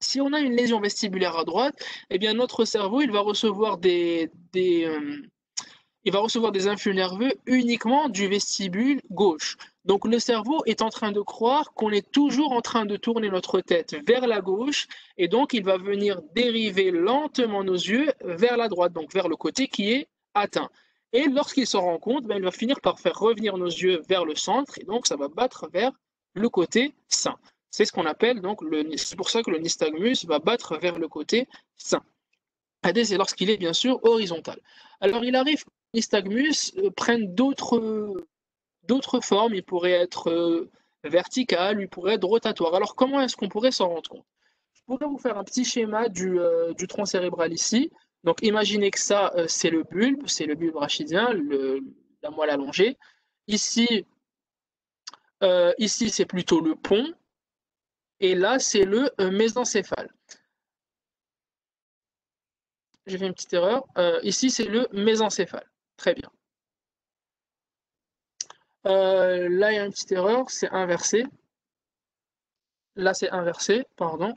Si on a une lésion vestibulaire à droite, notre cerveau il va recevoir il va recevoir des influx nerveux uniquement du vestibule gauche. Donc le cerveau est en train de croire qu'on est toujours en train de tourner notre tête vers la gauche et donc il va venir dériver lentement nos yeux vers la droite, donc vers le côté qui est atteint. Et lorsqu'il s'en rend compte, il va finir par faire revenir nos yeux vers le centre et donc ça va battre vers le côté sain. C'est ce qu'on appelle donc c'est pour ça que le nystagmus va battre vers le côté sain. C'est lorsqu'il est bien sûr horizontal. Alors il arrive que le nystagmus prenne d'autres formes, il pourrait être vertical, il pourrait être rotatoire. Alors comment est-ce qu'on pourrait s'en rendre compte? Je pourrais vous faire un petit schéma du tronc cérébral ici. Donc imaginez que ça, c'est le bulbe rachidien, la moelle allongée. Ici c'est plutôt le pont, et là, c'est le mésencéphale. J'ai fait une petite erreur. Ici, c'est le mésencéphale. Très bien. Là, il y a une petite erreur, c'est inversé. Là, c'est inversé, pardon.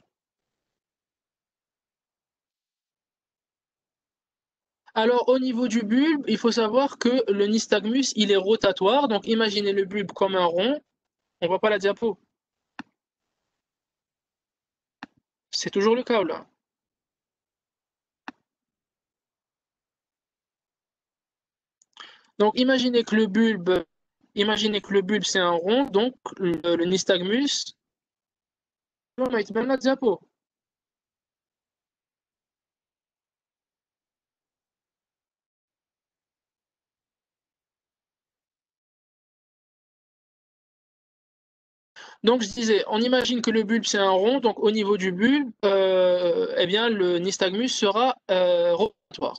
Alors, au niveau du bulbe, il faut savoir que le nystagmus, il est rotatoire. Donc, imaginez le bulbe comme un rond. On ne voit pas la diapo. C'est toujours le cas, là. Donc, imaginez que le bulbe, c'est un rond. Donc, le nystagmus... Non, mais il la diapo. Donc je disais, on imagine que le bulbe c'est un rond, donc au niveau du bulbe, le nystagmus sera rotatoire.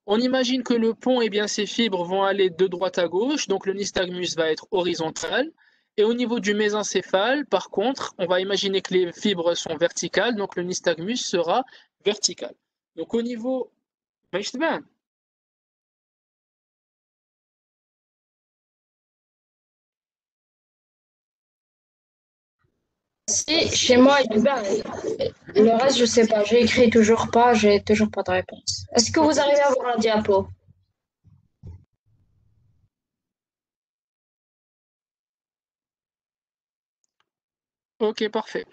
On imagine que le pont, ses fibres vont aller de droite à gauche, donc le nystagmus va être horizontal. Et au niveau du mésencéphale, par contre, on va imaginer que les fibres sont verticales, donc le nystagmus sera vertical. Donc au niveau... Si, chez moi, le reste, je sais pas. J'ai écrit toujours pas, j'ai toujours pas de réponse. Est-ce que vous arrivez à voir la diapo? Ok, parfait.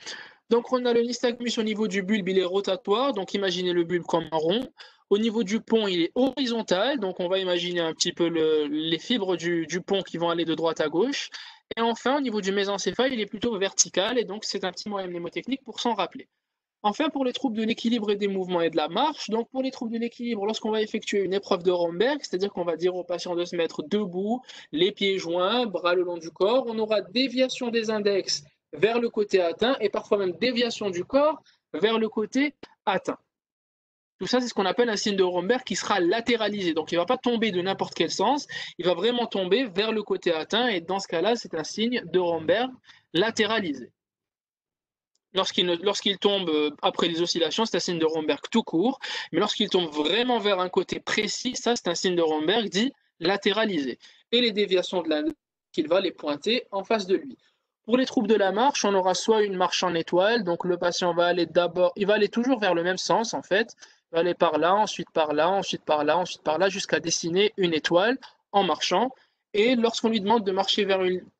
Donc on a le nystagmus au niveau du bulbe, il est rotatoire, donc imaginez le bulbe comme un rond. Au niveau du pont, il est horizontal, donc on va imaginer un petit peu les fibres du pont qui vont aller de droite à gauche. Et enfin, au niveau du mésencéphale, il est plutôt vertical, et donc c'est un petit moyen mnémotechnique pour s'en rappeler. Enfin, pour les troubles de l'équilibre et des mouvements et de la marche, donc pour les troubles de l'équilibre, lorsqu'on va effectuer une épreuve de Romberg, c'est-à-dire qu'on va dire au patient de se mettre debout, les pieds joints, bras le long du corps, on aura déviation des index vers le côté atteint et parfois même déviation du corps vers le côté atteint. Tout ça, c'est ce qu'on appelle un signe de Romberg qui sera latéralisé. Donc, il ne va pas tomber de n'importe quel sens, il va vraiment tomber vers le côté atteint et dans ce cas-là, c'est un signe de Romberg latéralisé. Lorsqu'il tombe après les oscillations, c'est un signe de Romberg tout court, mais lorsqu'il tombe vraiment vers un côté précis, ça c'est un signe de Romberg dit latéralisée. Et les déviations de l'index, il va les pointer en face de lui. Pour les troubles de la marche, on aura soit une marche en étoile, donc le patient va aller d'abord, il va aller toujours vers le même sens en fait, il va aller par là, ensuite par là, ensuite par là, ensuite par là, jusqu'à dessiner une étoile en marchant. Et lorsqu'on lui demande de marcher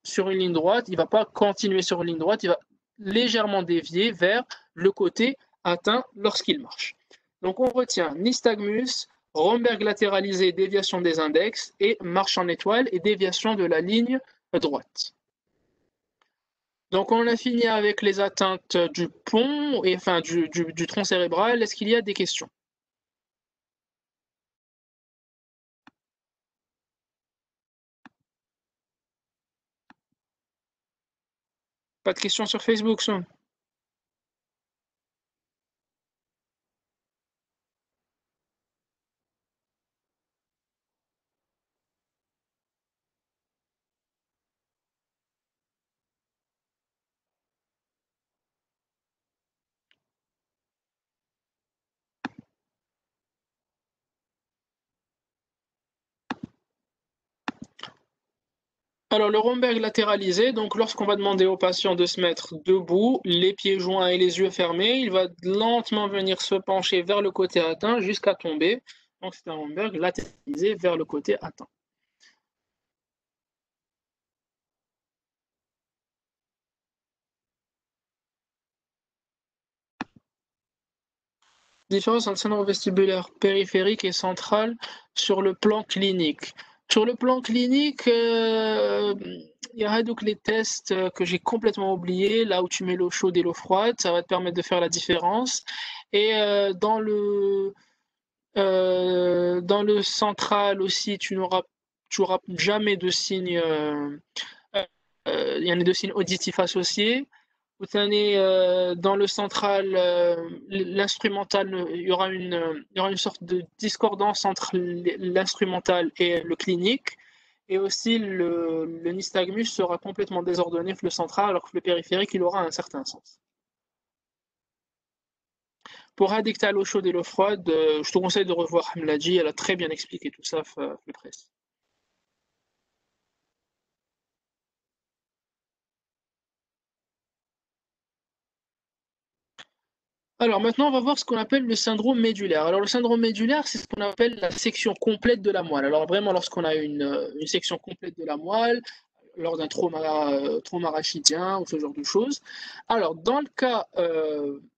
sur une ligne droite, il ne va pas continuer sur une ligne droite, il va légèrement dévier vers le côté atteint lorsqu'il marche. Donc on retient nystagmus, Romberg latéralisé, déviation des index, et marche en étoile et déviation de la ligne droite. Donc on a fini avec les atteintes du pont, et enfin du tronc cérébral. Est-ce qu'il y a des questions? Pas de questions sur Facebook, Son? Alors, le Romberg latéralisé, donc lorsqu'on va demander au patient de se mettre debout, les pieds joints et les yeux fermés, il va lentement venir se pencher vers le côté atteint jusqu'à tomber. Donc, c'est un Romberg latéralisé vers le côté atteint. Différence entre syndrome vestibulaire périphérique et central sur le plan clinique. Sur le plan clinique, il y a donc les tests que j'ai complètement oubliés, là où tu mets l'eau chaude et l'eau froide, ça va te permettre de faire la différence. Et dans le central aussi, tu n'auras jamais de signes, il y en a de signes auditifs associés. Vous tenez dans le central, l'instrumental, il y aura une sorte de discordance entre l'instrumental et le clinique. Et aussi, le nystagmus sera complètement désordonné le central, alors que le périphérique, il aura un certain sens. Pour addicter à l'eau chaude et l'eau froide, je te conseille de revoir Hamladji, elle a très bien expliqué tout ça, plus précis. Alors maintenant, on va voir ce qu'on appelle le syndrome médulaire. Alors le syndrome médulaire, c'est ce qu'on appelle la section complète de la moelle. Alors vraiment, lorsqu'on a une section complète de la moelle, lors d'un trauma rachidien ou ce genre de choses. Alors dans le cas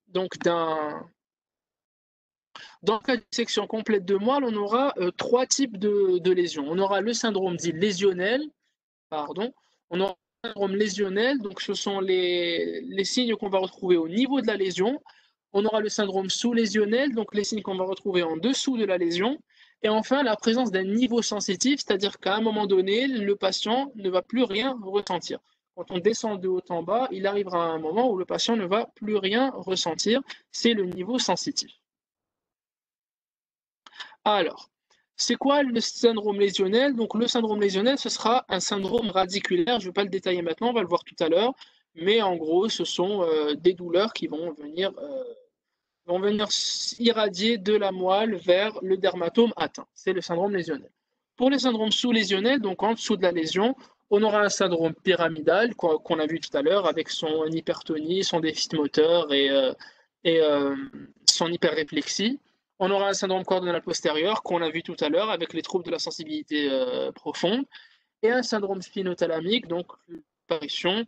donc dans le cas d'une section complète de moelle, on aura trois types de lésions. On aura le syndrome dit lésionnel, pardon. On aura le syndrome lésionnel, donc ce sont les signes qu'on va retrouver au niveau de la lésion. On aura le syndrome sous-lésionnel, donc les signes qu'on va retrouver en dessous de la lésion. Et enfin, la présence d'un niveau sensitif, c'est-à-dire qu'à un moment donné, le patient ne va plus rien ressentir. Quand on descend de haut en bas, il arrivera un moment où le patient ne va plus rien ressentir. C'est le niveau sensitif. Alors, c'est quoi le syndrome lésionnel? Donc, le syndrome lésionnel, ce sera un syndrome radiculaire. Je ne vais pas le détailler maintenant, on va le voir tout à l'heure. Mais en gros, ce sont des douleurs qui vont venir irradier de la moelle vers le dermatome atteint. C'est le syndrome lésionnel. Pour les syndromes sous-lésionnels, donc en dessous de la lésion, on aura un syndrome pyramidal qu'on a vu tout à l'heure avec son hypertonie, son déficit moteur et son hyperréflexie. On aura un syndrome coordonal postérieur qu'on a vu tout à l'heure avec les troubles de la sensibilité profonde et un syndrome spinothalamique, donc l'apparition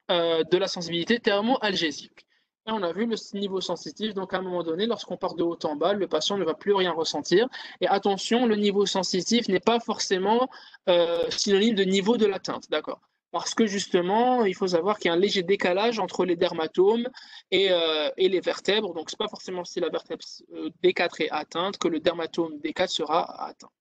de la sensibilité thermo-algésique. Et on a vu le niveau sensitif, donc à un moment donné, lorsqu'on part de haut en bas, le patient ne va plus rien ressentir. Et attention, le niveau sensitif n'est pas forcément synonyme de niveau de l'atteinte, d'accord? Parce que justement, il faut savoir qu'il y a un léger décalage entre les dermatomes et les vertèbres. Donc, ce n'est pas forcément si la vertèbre D4 est atteinte que le dermatome D4 sera atteint.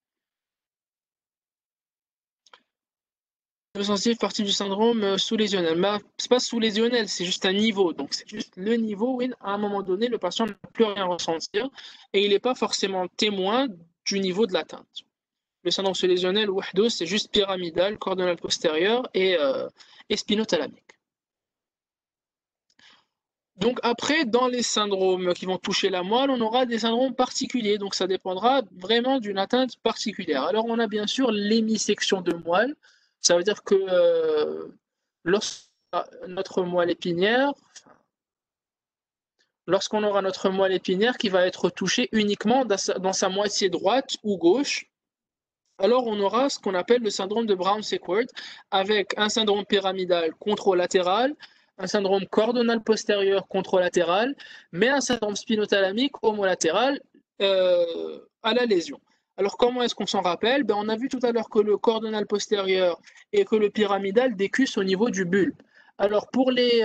Sensitif partie du syndrome sous-lésionnel. Mais c'est pas sous-lésionnel, c'est juste un niveau. Donc c'est juste le niveau où à un moment donné, le patient ne peut plus rien ressentir et il n'est pas forcément témoin du niveau de l'atteinte. Le syndrome sous-lésionnel ou wahdo, c'est juste pyramidal, coordonal postérieur et spinothalamique. Donc après, dans les syndromes qui vont toucher la moelle, on aura des syndromes particuliers. Donc ça dépendra vraiment d'une atteinte particulière. Alors on a bien sûr l'hémisection de moelle. Ça veut dire que lorsque notre moelle épinière, lorsqu'on aura notre moelle épinière qui va être touchée uniquement dans sa moitié droite ou gauche, alors on aura ce qu'on appelle le syndrome de Brown-Séquard, avec un syndrome pyramidal contralatéral, un syndrome cordonal postérieur contralatéral, mais un syndrome spinothalamique homolatéral à la lésion. Alors comment est-ce qu'on s'en rappelle? On a vu tout à l'heure que le cordonal postérieur et que le pyramidal décussent au niveau du bulbe. Alors pour les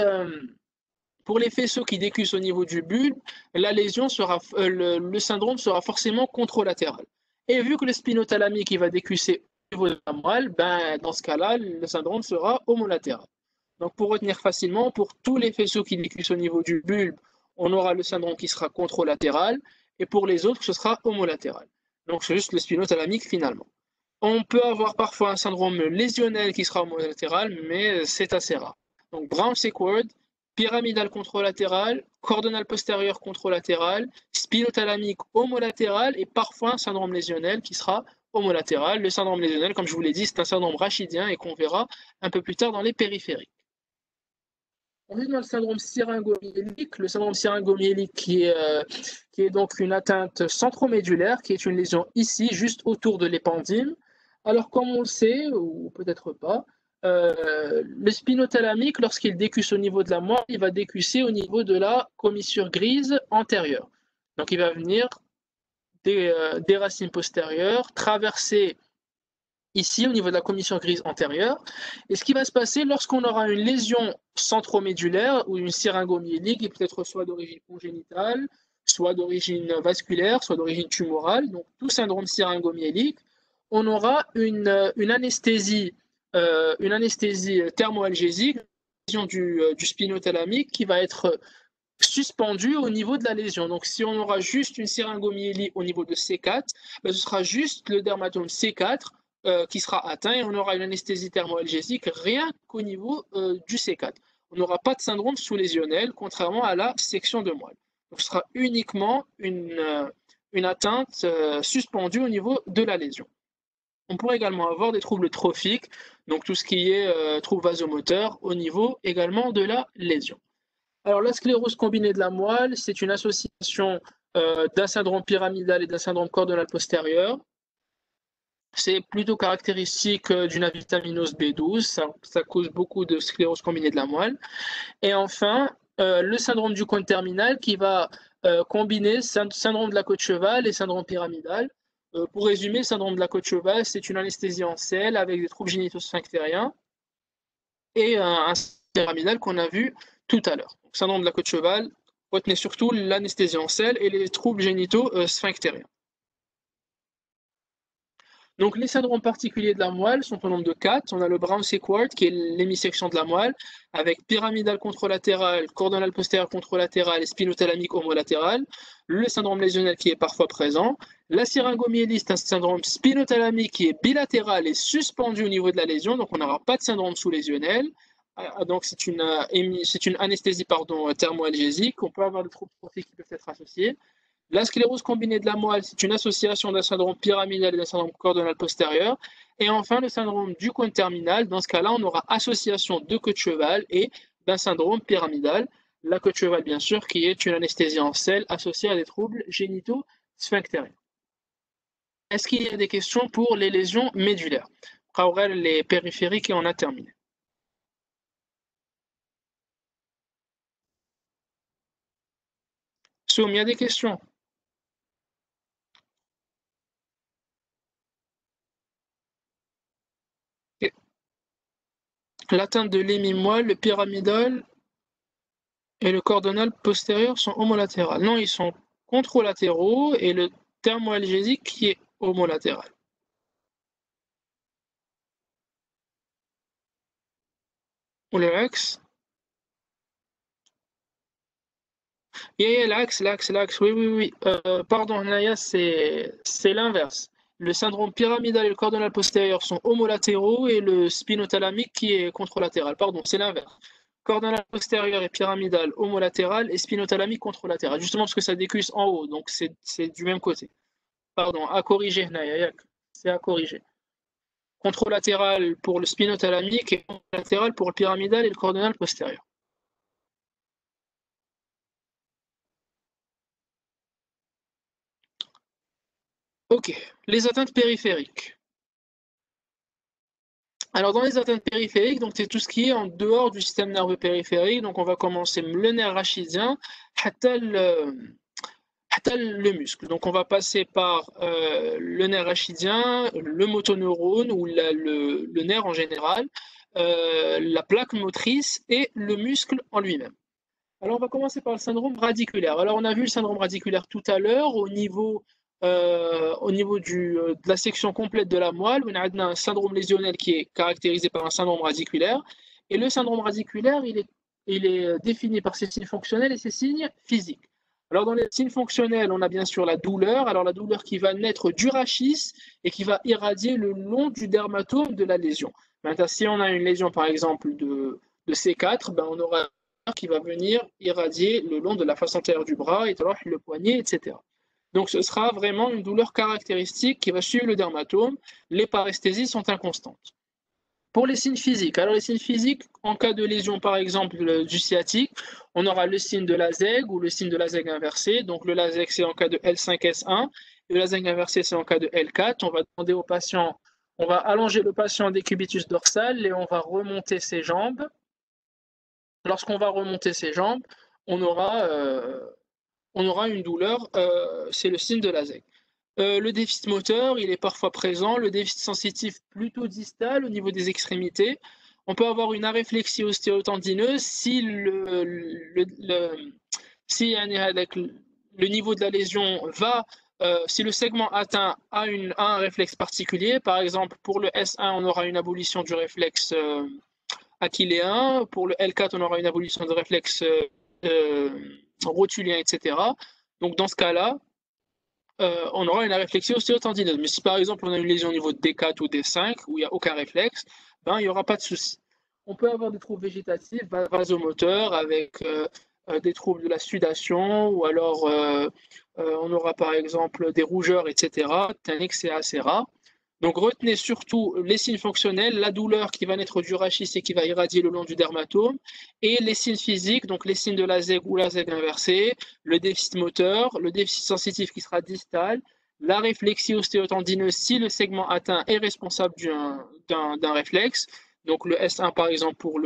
faisceaux qui décussent au niveau du bulbe, la lésion sera, le syndrome sera forcément contralatéral. Et vu que le spinothalamique il va décusser au niveau de la moelle, dans ce cas-là, le syndrome sera homolatéral. Donc pour retenir facilement, pour tous les faisceaux qui décussent au niveau du bulbe, on aura le syndrome qui sera contralatéral, et pour les autres, ce sera homolatéral. Donc c'est juste le spinothalamique finalement. On peut avoir parfois un syndrome lésionnel qui sera homolatéral, mais c'est assez rare. Donc Brown-Séquard, pyramidal contralatéral, cordonal postérieur contralatéral, spinothalamique homolatéral et parfois un syndrome lésionnel qui sera homolatéral. Le syndrome lésionnel, comme je vous l'ai dit, c'est un syndrome rachidien et qu'on verra un peu plus tard dans les périphériques. On est dans le syndrome syringomyélique. Le syndrome syringomyélique qui est donc une atteinte centromédulaire, qui est une lésion ici, juste autour de l'épendyle. Alors, comme on le sait, ou peut-être pas, le spinothalamique, lorsqu'il décusse au niveau de la moelle, il va décusser au niveau de la commissure grise antérieure. Donc, il va venir des racines postérieures, traverser ici au niveau de la commissure grise antérieure. Et ce qui va se passer lorsqu'on aura une lésion centromédulaire ou une syringomyélie qui peut être soit d'origine congénitale, soit d'origine vasculaire, soit d'origine tumorale, donc tout syndrome syringomyélique, on aura une anesthésie thermoalgésique, une lésion du spinothalamique qui va être suspendue au niveau de la lésion. Donc si on aura juste une syringomyélie au niveau de C4, ce sera juste le dermatome C4 qui sera atteint et on aura une anesthésie thermoalgésique rien qu'au niveau du C4. On n'aura pas de syndrome sous-lésionnel, contrairement à la section de moelle. Donc, ce sera uniquement une atteinte suspendue au niveau de la lésion. On pourrait également avoir des troubles trophiques, donc tout ce qui est troubles vasomoteurs au niveau également de la lésion. Alors, la sclérose combinée de la moelle, c'est une association d'un syndrome pyramidal et d'un syndrome cordonal postérieur. C'est plutôt caractéristique d'une avitaminose B12, ça cause beaucoup de sclérose combinée de la moelle. Et enfin, le syndrome du cône terminal qui va combiner syndrome de la côte cheval et syndrome pyramidal. Pour résumer, syndrome de la côte cheval, c'est une anesthésie en selle avec des troubles génito-sphinctériens et un syndrome pyramidal qu'on a vu tout à l'heure. Syndrome de la côte cheval, retenez surtout l'anesthésie en selle et les troubles génito-sphinctériens. Donc les syndromes particuliers de la moelle sont au nombre de 4. On a le Brown-Séquard qui est l'hémisection de la moelle avec pyramidal contralatéral, cordonal postérieur contralatéral et spinothalamique homolatéral. Le syndrome lésionnel qui est parfois présent. La syringomyélie, c'est un syndrome spinothalamique qui est bilatéral et suspendu au niveau de la lésion, donc on n'aura pas de syndrome sous-lésionnel. Donc c'est une anesthésie thermoalgésique. On peut avoir des troubles trophiques qui peuvent être associés. La sclérose combinée de la moelle, c'est une association d'un syndrome pyramidal et d'un syndrome cordonal postérieur. Et enfin, le syndrome du cône terminal, dans ce cas-là, on aura association de queue de cheval et d'un syndrome pyramidal. La queue de cheval, bien sûr, qui est une anesthésie en selle associée à des troubles génito-sphinctériens. Est-ce qu'il y a des questions pour les lésions médulaires? Raoul, les périphériques et on a terminé. Soum, il y a des questions? L'atteinte de l'hémimoelle, le pyramidal et le cordonal postérieur sont homolatérales. Non, ils sont contralatéraux et le thermoalgésique qui est homolatéral. Ou l'axe? L'axe. Oui. Pardon, Naya, c'est l'inverse. Le syndrome pyramidal et le cordonal postérieur sont homolatéraux et le spinothalamique qui est contralatéral. Pardon, c'est l'inverse. Cordonale postérieure et pyramidale homolatérale et spinothalamique contralatérale. Justement parce que ça décusse en haut, donc c'est du même côté. Pardon, à corriger, c'est à corriger. Contralatéral pour le spinothalamique et latéral pour le pyramidal et le cordonal postérieur. Ok, les atteintes périphériques. Alors dans les atteintes périphériques, donc c'est tout ce qui est en dehors du système nerveux périphérique. Donc on va commencer le nerf rachidien, le muscle. Donc on va passer par le nerf rachidien, le motoneurone ou le nerf en général, la plaque motrice et le muscle en lui-même. Alors on va commencer par le syndrome radiculaire. Alors on a vu le syndrome radiculaire tout à l'heure au niveau de la section complète de la moelle. On a un syndrome lésionnel qui est caractérisé par un syndrome radiculaire. Et le syndrome radiculaire, il est défini par ses signes fonctionnels et ses signes physiques. Alors dans les signes fonctionnels, on a bien sûr la douleur. Alors la douleur qui va naître du rachis et qui va irradier le long du dermatome de la lésion. Maintenant, si on a une lésion par exemple de C4, ben on aura qui va venir irradier le long de la face antérieure du bras, et le poignet, etc. Donc ce sera vraiment une douleur caractéristique qui va suivre le dermatome. Les paresthésies sont inconstantes. Pour les signes physiques, alors les signes physiques, en cas de lésion par exemple du sciatique, on aura le signe de la ZEG ou le signe de la ZEG inversée. Donc le LASEG c'est en cas de L5S1 et le LASEG inversé c'est en cas de L4. On va demander au patient, on va allonger le patient des cubitus dorsal et on va remonter ses jambes. Lorsqu'on va remonter ses jambes, on aura une douleur, c'est le signe de la ZEG. Le déficit moteur, il est parfois présent. Le déficit sensitif, plutôt distal au niveau des extrémités. On peut avoir une aréflexie ostéotendineuse si le niveau de la lésion va, si le segment atteint a un réflexe particulier. Par exemple, pour le S1, on aura une abolition du réflexe achilléen. Pour le L4, on aura une abolition de réflexe rotulien, etc. Donc dans ce cas-là, on aura une réflexie ostéotendineuse. Mais si par exemple on a une lésion au niveau de D4 ou D5 où il n'y a aucun réflexe, ben, il n'y aura pas de souci. On peut avoir des troubles végétatifs, vasomoteurs, avec des troubles de la sudation, ou alors on aura par exemple des rougeurs, etc. Tandis que c'est assez rare. Donc retenez surtout les signes fonctionnels, la douleur qui va naître du rachis et qui va irradier le long du dermatome, et les signes physiques, donc les signes de la ZEG ou la ZEG inversée, le déficit moteur, le déficit sensitif qui sera distal, la réflexie ostéotendineuse si le segment atteint est responsable d'un réflexe, donc le S1 par exemple pour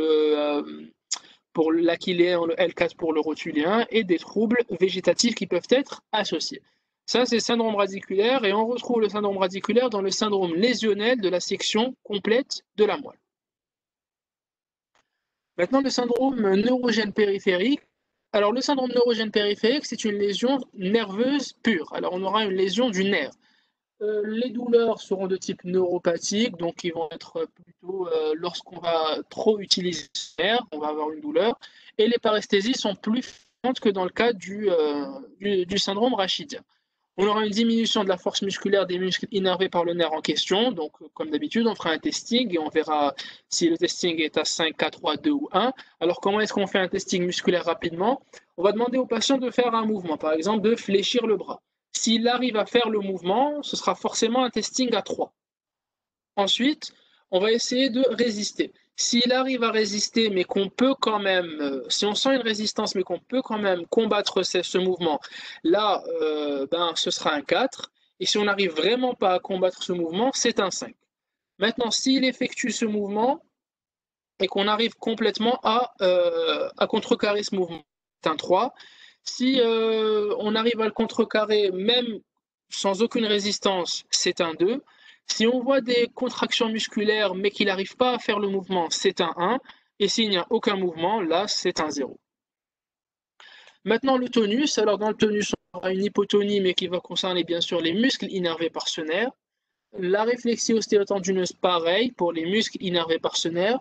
l'achilléen, le L4 pour le rotulien, et des troubles végétatifs qui peuvent être associés. Ça, c'est le syndrome radiculaire, et on retrouve le syndrome radiculaire dans le syndrome lésionnel de la section complète de la moelle. Maintenant, le syndrome neurogène périphérique. Alors, le syndrome neurogène périphérique, c'est une lésion nerveuse pure. Alors, on aura une lésion du nerf. Les douleurs seront de type neuropathique, donc ils vont être plutôt lorsqu'on va trop utiliser ce nerf, on va avoir une douleur. Et les paresthésies sont plus fréquentes que dans le cas du syndrome rachidien. On aura une diminution de la force musculaire des muscles innervés par le nerf en question. Donc, comme d'habitude, on fera un testing et on verra si le testing est à 5, 4, 3, 2 ou 1. Alors, comment est-ce qu'on fait un testing musculaire rapidement? On va demander au patient de faire un mouvement, par exemple de fléchir le bras. S'il arrive à faire le mouvement, ce sera forcément un testing à 3. Ensuite, on va essayer de résister. S'il arrive à résister, mais qu'on peut quand même, si on sent une résistance, mais qu'on peut quand même combattre ce mouvement, là, ben, ce sera un 4. Et si on n'arrive vraiment pas à combattre ce mouvement, c'est un 5. Maintenant, s'il effectue ce mouvement et qu'on arrive complètement à contrecarrer ce mouvement, c'est un 3. Si on arrive à le contrecarrer même sans aucune résistance, c'est un 2. Si on voit des contractions musculaires mais qu'il n'arrive pas à faire le mouvement, c'est un 1. Et s'il n'y a aucun mouvement, là, c'est un 0. Maintenant, le tonus. Alors, dans le tonus, on aura une hypotonie, mais qui va concerner bien sûr les muscles innervés par ce nerf. La réflexie ostéotendineuse, pareil, pour les muscles innervés par ce nerf.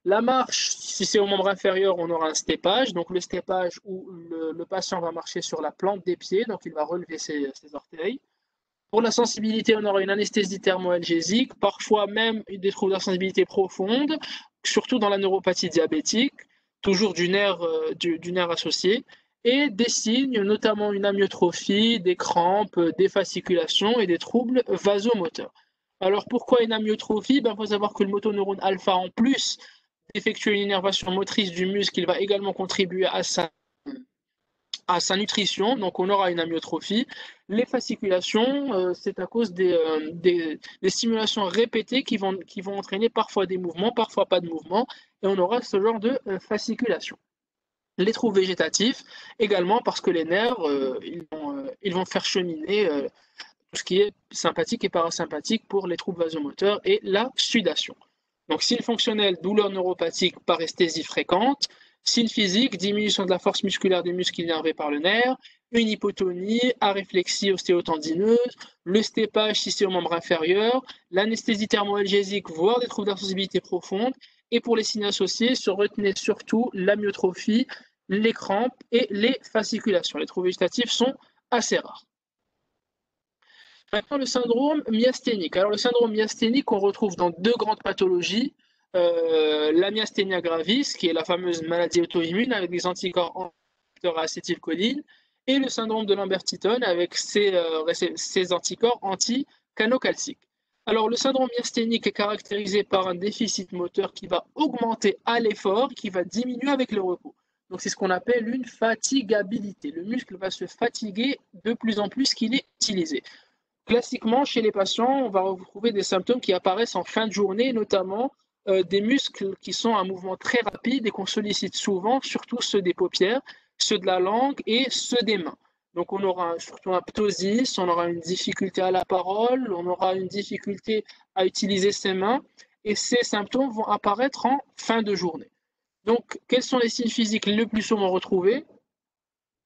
La marche, si c'est au membre inférieur, on aura un steppage. Donc, le steppage où le patient va marcher sur la plante des pieds, donc il va relever ses orteils. Pour la sensibilité, on aura une anesthésie thermoalgésique, parfois même des troubles d'insensibilité profonde, surtout dans la neuropathie diabétique. toujours du nerf associé, et des signes, notamment une amyotrophie, des crampes, des fasciculations et des troubles vasomoteurs. Alors pourquoi une amyotrophie? Il faut savoir que le motoneurone alpha, en plus d'effectuer une innervation motrice du muscle, il va également contribuer à sa nutrition, donc on aura une amyotrophie. Les fasciculations, c'est à cause des stimulations répétées qui vont entraîner parfois des mouvements, parfois pas de mouvements, et on aura ce genre de fasciculation. Les troubles végétatifs également parce que les nerfs, ils vont faire cheminer tout ce qui est sympathique et parasympathique pour les troubles vasomoteurs et la sudation. Donc signes fonctionnels, douleur neuropathique, paresthésie fréquente. Signes physiques, diminution de la force musculaire des muscles innervés par le nerf, une hypotonie, aréflexie ostéotendineuse, le stépage si c'est au membre inférieur, l'anesthésie thermoalgésique, voire des troubles d'insensibilité profonde. Et pour les signes associés, retenez surtout l'amyotrophie, les crampes et les fasciculations. Les troubles végétatifs sont assez rares. Maintenant, le syndrome myasthénique. Alors, le syndrome myasthénique, on retrouve dans deux grandes pathologies. La myasthénia gravis, qui est la fameuse maladie auto-immune avec des anticorps à acétylcholine, et le syndrome de Lambert-Eaton avec ses anticorps anti-canocalciques. Alors, le syndrome myasthénique est caractérisé par un déficit moteur qui va augmenter à l'effort, qui va diminuer avec le repos. Donc, c'est ce qu'on appelle une fatigabilité. Le muscle va se fatiguer de plus en plus qu'il est utilisé. Classiquement, chez les patients, on va retrouver des symptômes qui apparaissent en fin de journée, notamment des muscles qui sont à mouvement très rapide et qu'on sollicite souvent, surtout ceux des paupières, ceux de la langue et ceux des mains. Donc on aura surtout un ptosis, on aura une difficulté à la parole, on aura une difficulté à utiliser ses mains et ces symptômes vont apparaître en fin de journée. Donc quels sont les signes physiques le plus souvent retrouvés?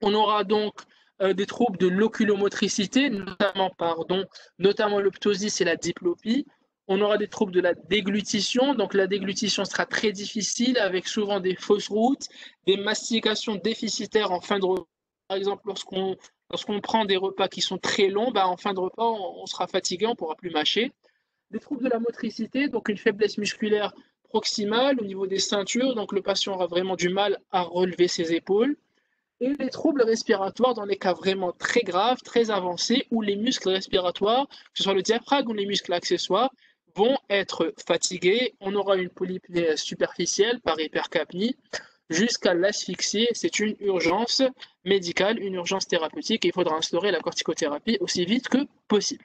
On aura donc des troubles de l'oculomotricité, notamment le ptosis et la diplopie. On aura des troubles de la déglutition, donc la déglutition sera très difficile avec souvent des fausses routes, des mastications déficitaires en fin de repas. Par exemple, lorsqu'on prend des repas qui sont très longs, en fin de repas, on sera fatigué, on ne pourra plus mâcher. Des troubles de la motricité, donc une faiblesse musculaire proximale au niveau des ceintures, donc le patient aura vraiment du mal à relever ses épaules. Et les troubles respiratoires dans les cas vraiment très graves, très avancés, où les muscles respiratoires, que ce soit le diaphragme ou les muscles accessoires, vont être fatigués. On aura une polypnée superficielle par hypercapnie jusqu'à l'asphyxie. C'est une urgence médicale, une urgence thérapeutique et il faudra instaurer la corticothérapie aussi vite que possible.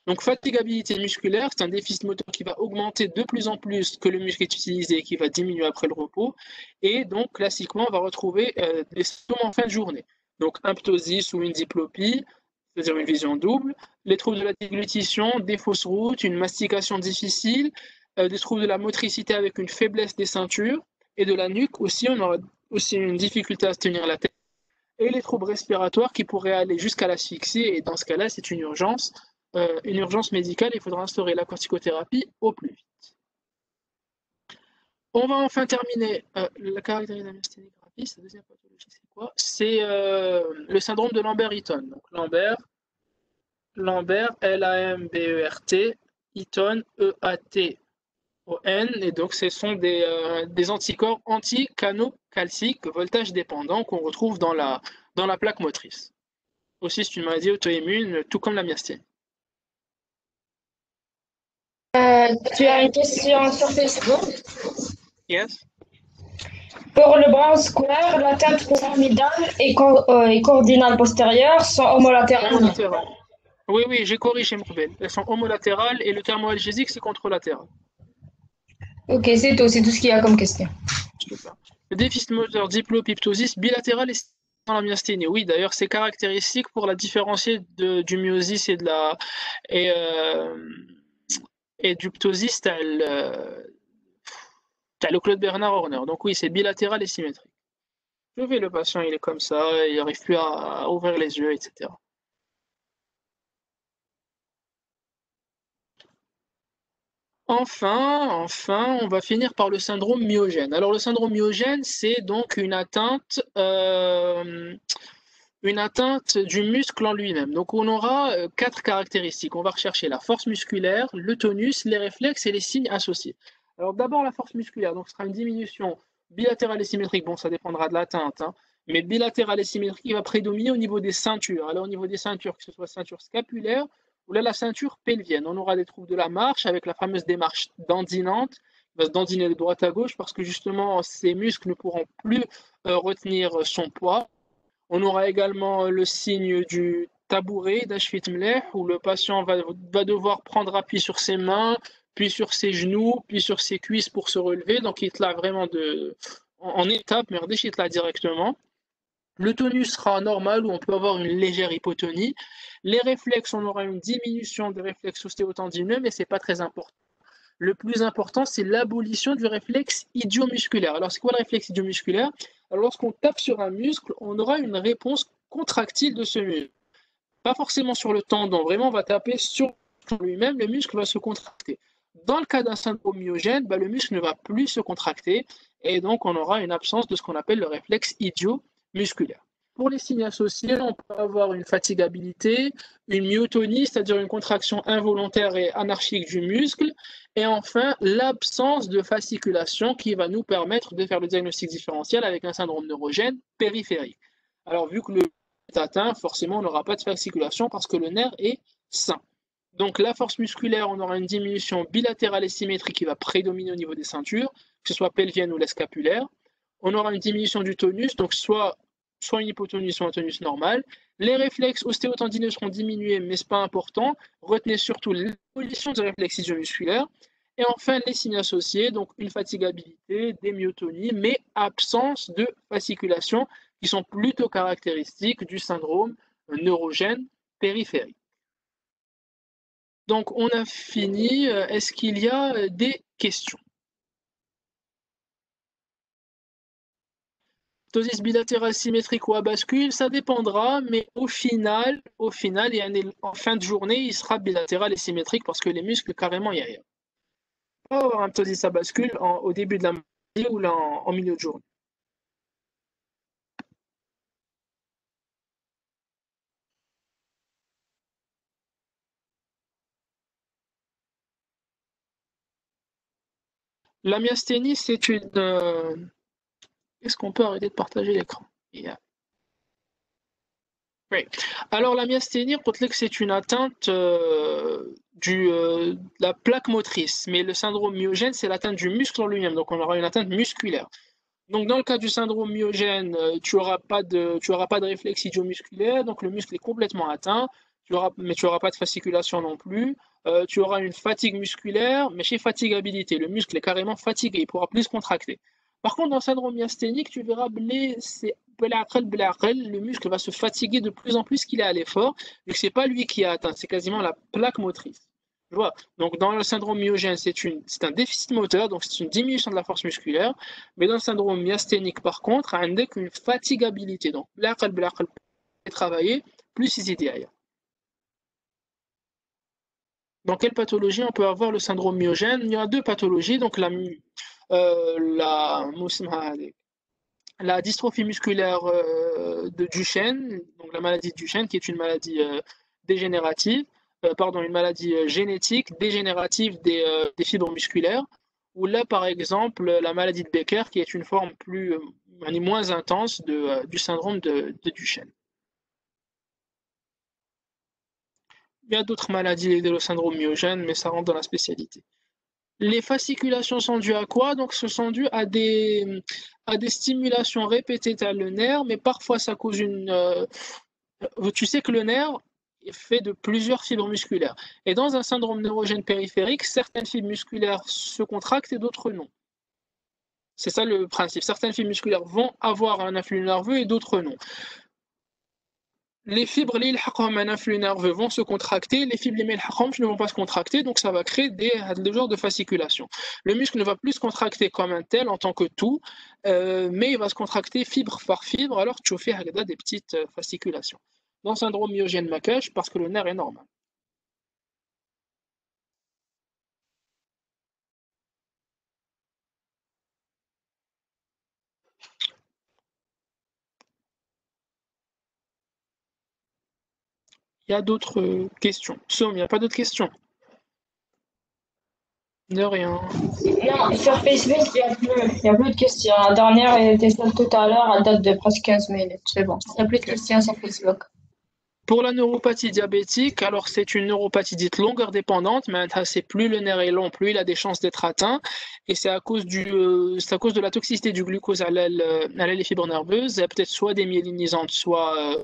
Donc, fatigabilité musculaire, c'est un déficit moteur qui va augmenter de plus en plus que le muscle est utilisé et qui va diminuer après le repos. Et donc, classiquement, on va retrouver des symptômes en fin de journée. Donc, un ptosis ou une diplopie, c'est-à-dire une vision double, les troubles de la déglutition, des fausses routes, une mastication difficile, des troubles de la motricité avec une faiblesse des ceintures et de la nuque aussi, on aura aussi une difficulté à se tenir la tête. Et les troubles respiratoires qui pourraient aller jusqu'à l'asphyxie, et dans ce cas-là, c'est une urgence médicale, il faudra instaurer la corticothérapie au plus vite. On va enfin terminer la caractérisation myasthénique gravis. La deuxième pathologie, c'est quoi? C'est le syndrome de Lambert-Eaton. Donc Lambert, L-A-M-B-E-R-T, Eaton, E-A-T-O-N, et donc ce sont des anticorps anti-canocalciques, voltage dépendants, qu'on retrouve dans la plaque motrice. Aussi, c'est une maladie auto-immune, tout comme la myasthénie. Tu as une question sur Facebook? Yes. Pour le bras square, la tête pyramidale et coordinale postérieure sont homolatérales. Homolatérales. Oui, j'ai corrigé Mourbel. Elles sont homolatérales et le thermoalgésique, c'est contralatéral. Ok, c'est tout ce qu'il y a comme question. Le déficit moteur diplopyptosis bilatéral est dans la myasthénie. Oui, d'ailleurs, c'est caractéristique pour la différencier du myosis et du ptosis, t'as le Claude Bernard Horner. Donc oui, c'est bilatéral et symétrique. Je vais, le patient, il est comme ça, il n'arrive plus à ouvrir les yeux, etc. Enfin, on va finir par le syndrome myogène. Alors, le syndrome myogène, c'est donc une atteinte du muscle en lui-même. Donc, on aura 4 caractéristiques. On va rechercher la force musculaire, le tonus, les réflexes et les signes associés. Alors, d'abord, la force musculaire. Donc, ce sera une diminution Bilatéral et symétrique, bon, ça dépendra de l'atteinte, hein, mais bilatéral et symétrique, il va prédominer au niveau des ceintures. Alors, au niveau des ceintures, que ce soit ceinture scapulaire ou là, la ceinture pelvienne, on aura des troubles de la marche avec la fameuse démarche dandinante. Il va se dandiner de droite à gauche parce que justement, ses muscles ne pourront plus retenir son poids. On aura également le signe du tabouret, d'Ashfit Mleh, où le patient va devoir prendre appui sur ses mains, puis sur ses genoux, puis sur ses cuisses pour se relever. Donc, il est là vraiment en étape, mais redéchite là directement. Le tonus sera normal, où on peut avoir une légère hypotonie. Les réflexes, on aura une diminution des réflexes ostéotendineux, mais ce n'est pas très important. Le plus important, c'est l'abolition du réflexe idiomusculaire. Alors, c'est quoi le réflexe idiomusculaire? Alors, lorsqu'on tape sur un muscle, on aura une réponse contractile de ce muscle. Pas forcément sur le tendon, vraiment, on va taper sur lui-même, le muscle va se contracter. Dans le cas d'un syndrome myogène, le muscle ne va plus se contracter et donc on aura une absence de ce qu'on appelle le réflexe idiomusculaire. Pour les signes associés, on peut avoir une fatigabilité, une myotonie, c'est-à-dire une contraction involontaire et anarchique du muscle, et enfin l'absence de fasciculation qui va nous permettre de faire le diagnostic différentiel avec un syndrome neurogène périphérique. Alors vu que le est atteint, forcément on n'aura pas de fasciculation parce que le nerf est sain. Donc la force musculaire, on aura une diminution bilatérale et symétrique qui va prédominer au niveau des ceintures, que ce soit pelvienne ou la scapulaire. On aura une diminution du tonus, donc soit une hypotonus, soit un tonus normal. Les réflexes ostéotendineux seront diminués, mais ce n'est pas important. Retenez surtout l'abolition du réflexe idiomusculaire. Et enfin, les signes associés, donc une fatigabilité, des myotonies, mais absence de fasciculation, qui sont plutôt caractéristiques du syndrome neurogène périphérique. Donc, on a fini. Est-ce qu'il y a des questions? Ptosis bilatérale symétrique ou à bascule, ça dépendra, mais au final, en fin de journée, il sera bilatéral et symétrique parce que les muscles, carrément, il y a rien. On va avoir un ptosis à bascule au début de la matinée ou là, en milieu de journée. La myasthénie, c'est une. Est-ce qu'on peut arrêter de partager l'écran? Yeah. Oui. Alors la myasthénie, c'est une atteinte de la plaque motrice, mais le syndrome myogène, c'est l'atteinte du muscle en lui-même, donc on aura une atteinte musculaire. Donc dans le cas du syndrome myogène, tu n'auras pas de réflexe idiomusculaire, donc le muscle est complètement atteint, mais tu n'auras pas de fasciculation non plus. Tu auras une fatigue musculaire, mais chez fatigabilité, le muscle est carrément fatigué, il ne pourra plus se contracter. Par contre, dans le syndrome myasthénique, tu verras le muscle va se fatiguer de plus en plus qu'il est à l'effort, vu que ce n'est pas lui qui a atteint, c'est quasiment la plaque motrice. Tu vois. Donc dans le syndrome myogène, c'est un déficit moteur, donc c'est une diminution de la force musculaire. Mais dans le syndrome myasthénique, par contre, on a une fatigabilité. Donc, l'aql est travaillé, plus il est ailleurs. Dans quelle pathologie on peut avoir le syndrome myogène? Il y a deux pathologies, donc la dystrophie musculaire de Duchenne, donc la maladie de Duchenne, qui est une maladie dégénérative, une maladie génétique dégénérative des fibres musculaires, ou là, par exemple, la maladie de Becker, qui est une forme moins intense du syndrome de Duchenne. Il y a d'autres maladies de le syndrome myogène, mais ça rentre dans la spécialité. Les fasciculations sont dues à quoi? Donc, ce sont dues à des stimulations répétées dans le nerf, mais parfois ça cause tu sais que le nerf est fait de plusieurs fibres musculaires. Et dans un syndrome neurogène périphérique, certaines fibres musculaires se contractent et d'autres non. C'est ça le principe. Certaines fibres musculaires vont avoir un influx nerveux et d'autres non. Les fibres liées à un influx nerveux vont se contracter, les fibres liées ne vont pas se contracter, donc ça va créer des genres de fasciculation. Le muscle ne va plus se contracter comme un tel en tant que tout, mais il va se contracter fibre par fibre, alors tu fais des petites fasciculations. Dans le syndrome myogène Makache, parce que le nerf est normal. Il y a d'autres questions. Somme, il n'y a pas d'autres questions. De rien. Non, sur Facebook, il y a plus de questions. La dernière était celle tout à l'heure, elle date de presque 15 minutes. C'est bon. Il n'y a plus de Ok. questions sur Facebook. Pour la neuropathie diabétique, alors c'est une neuropathie dite longueur dépendante, mais c'est plus le nerf est long, plus il a des chances d'être atteint, et c'est à cause de la toxicité du glucose à les fibres nerveuses, il y a peut-être soit des myélinisantes, soit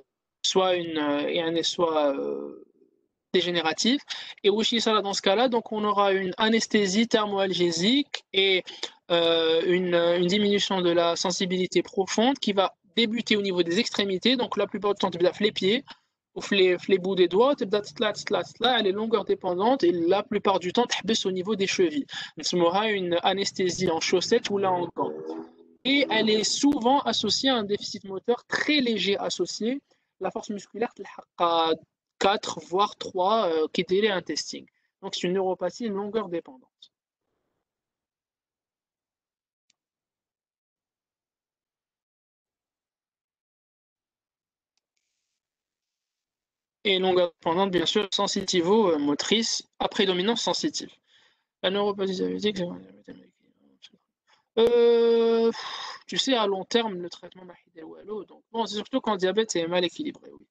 dégénérative. Et aussi ça, dans ce cas-là, donc on aura une anesthésie thermoalgésique et une diminution de la sensibilité profonde qui va débuter au niveau des extrémités. Donc la plupart du temps, tu les pieds ou les bouts des doigts, elle est longueur dépendante et la plupart du temps, tu baisses au niveau des chevilles. Tu auras une anesthésie en chaussettes ou là en gants. Et elle est souvent associée à un déficit moteur très léger associé. La force musculaire, à 4 voire 3 qui est un testing. Donc c'est une neuropathie une longueur dépendante. Et longueur dépendante, bien sûr, sensitivo-motrice à prédominance sensitive. La neuropathie diabétique, euh, tu sais, à long terme, le traitement donc bon, c'est surtout quand le diabète est mal équilibré. Oui.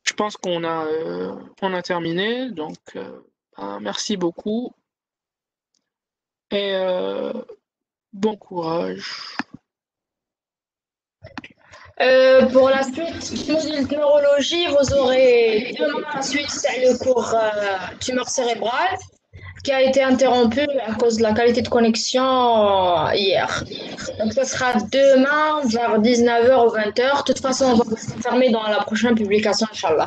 Je pense on a terminé, donc merci beaucoup et bon courage. Pour la suite, module de neurologie, vous aurez demain la suite, c'est le cours tumeur cérébrale qui a été interrompu à cause de la qualité de connexion hier. Donc, ce sera demain vers 19h ou 20h. De toute façon, on va vous informer dans la prochaine publication, Inch'Allah.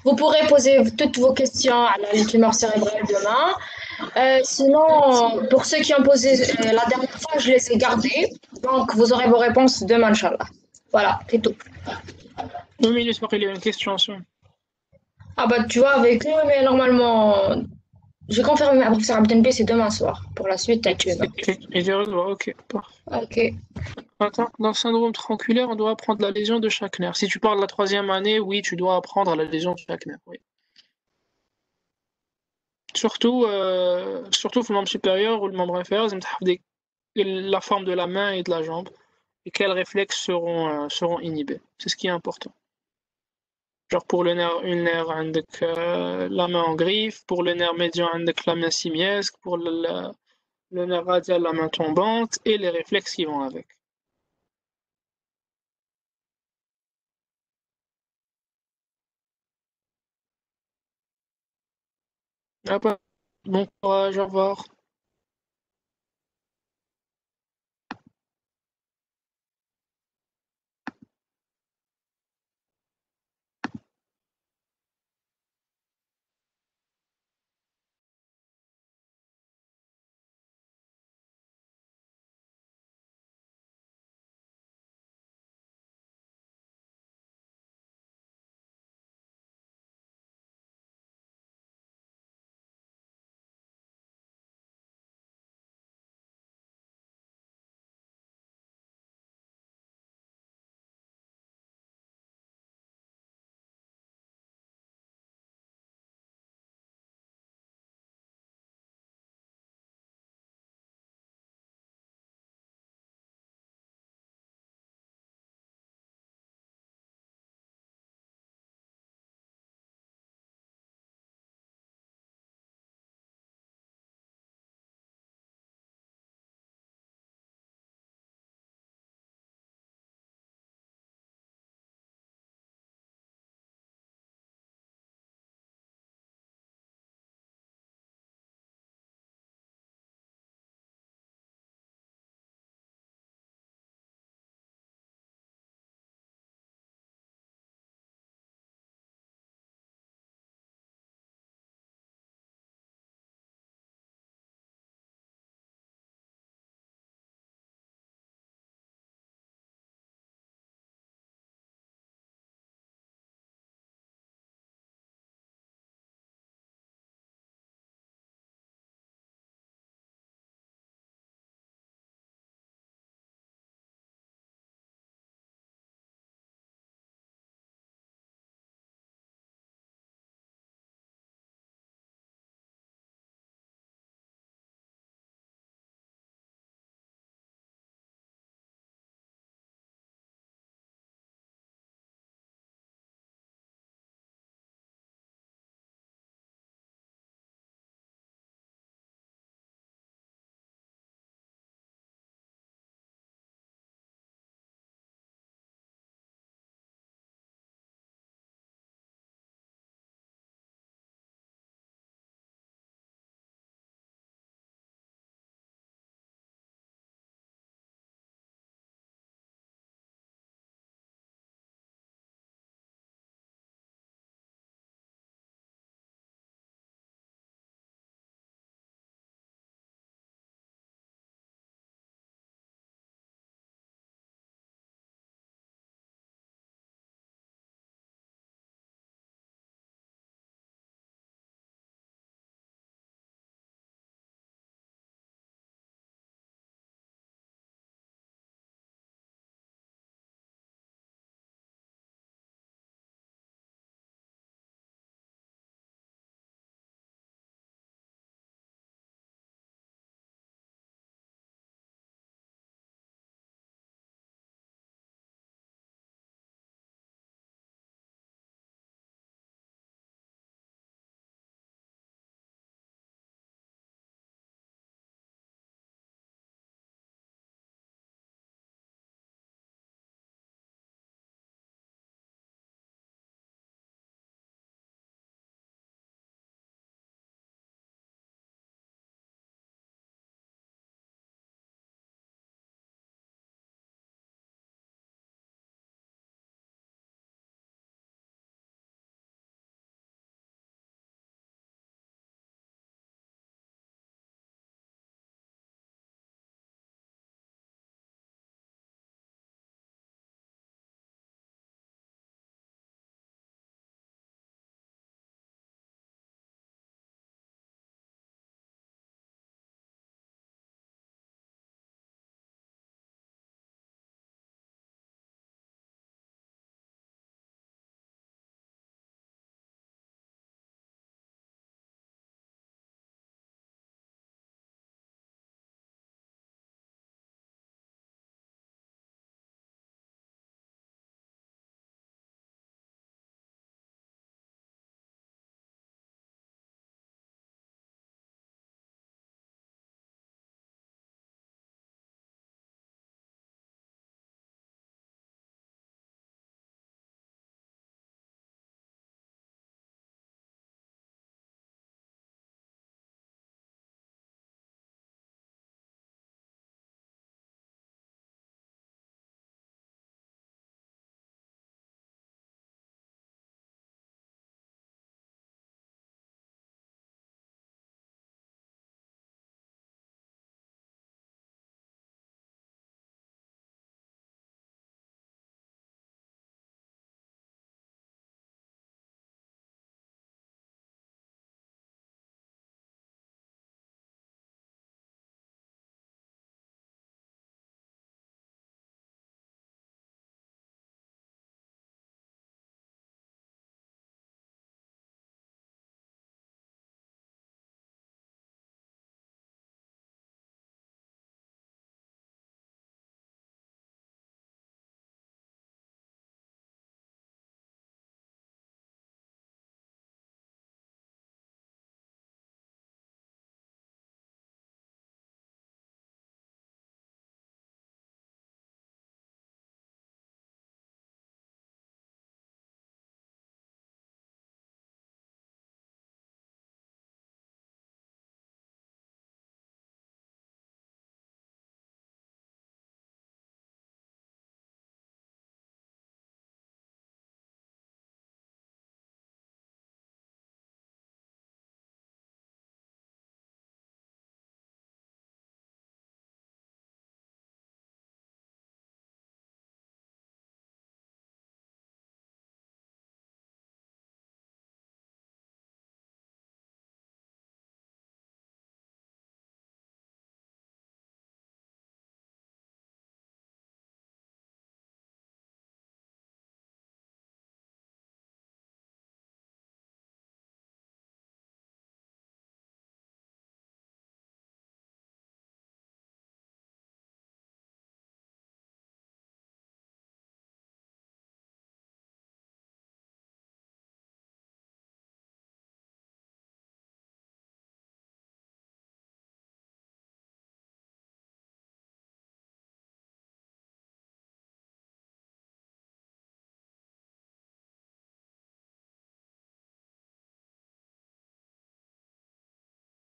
Vous pourrez poser toutes vos questions à la tumeur cérébrale demain. Sinon, pour ceux qui ont posé la dernière fois, je les ai gardés. Donc, vous aurez vos réponses demain, Inch'Allah. Voilà, c'est tout. Oui, mais j'espère qu'il y a une question. Ah bah, tu vois, avec eux, mais normalement, j'ai confirmé ma professeure Abdenbe, c'est demain soir. Pour la suite, t'as tué. Et j'ai raison, ok, parfait. Ok. Attends, dans le syndrome tronculaire, on doit apprendre la lésion de chaque nerf. Si tu parles de la troisième année, oui, tu dois apprendre la lésion de chaque nerf. Oui. Surtout le membre supérieur ou le membre inférieur, la forme de la main et de la jambe et quels réflexes seront inhibés. C'est ce qui est important. Genre pour une nerf avec la main en griffe, pour le nerf médian avec la main simiesque, pour le nerf radial la main tombante et les réflexes qui vont avec. Ah, bon courage, au revoir.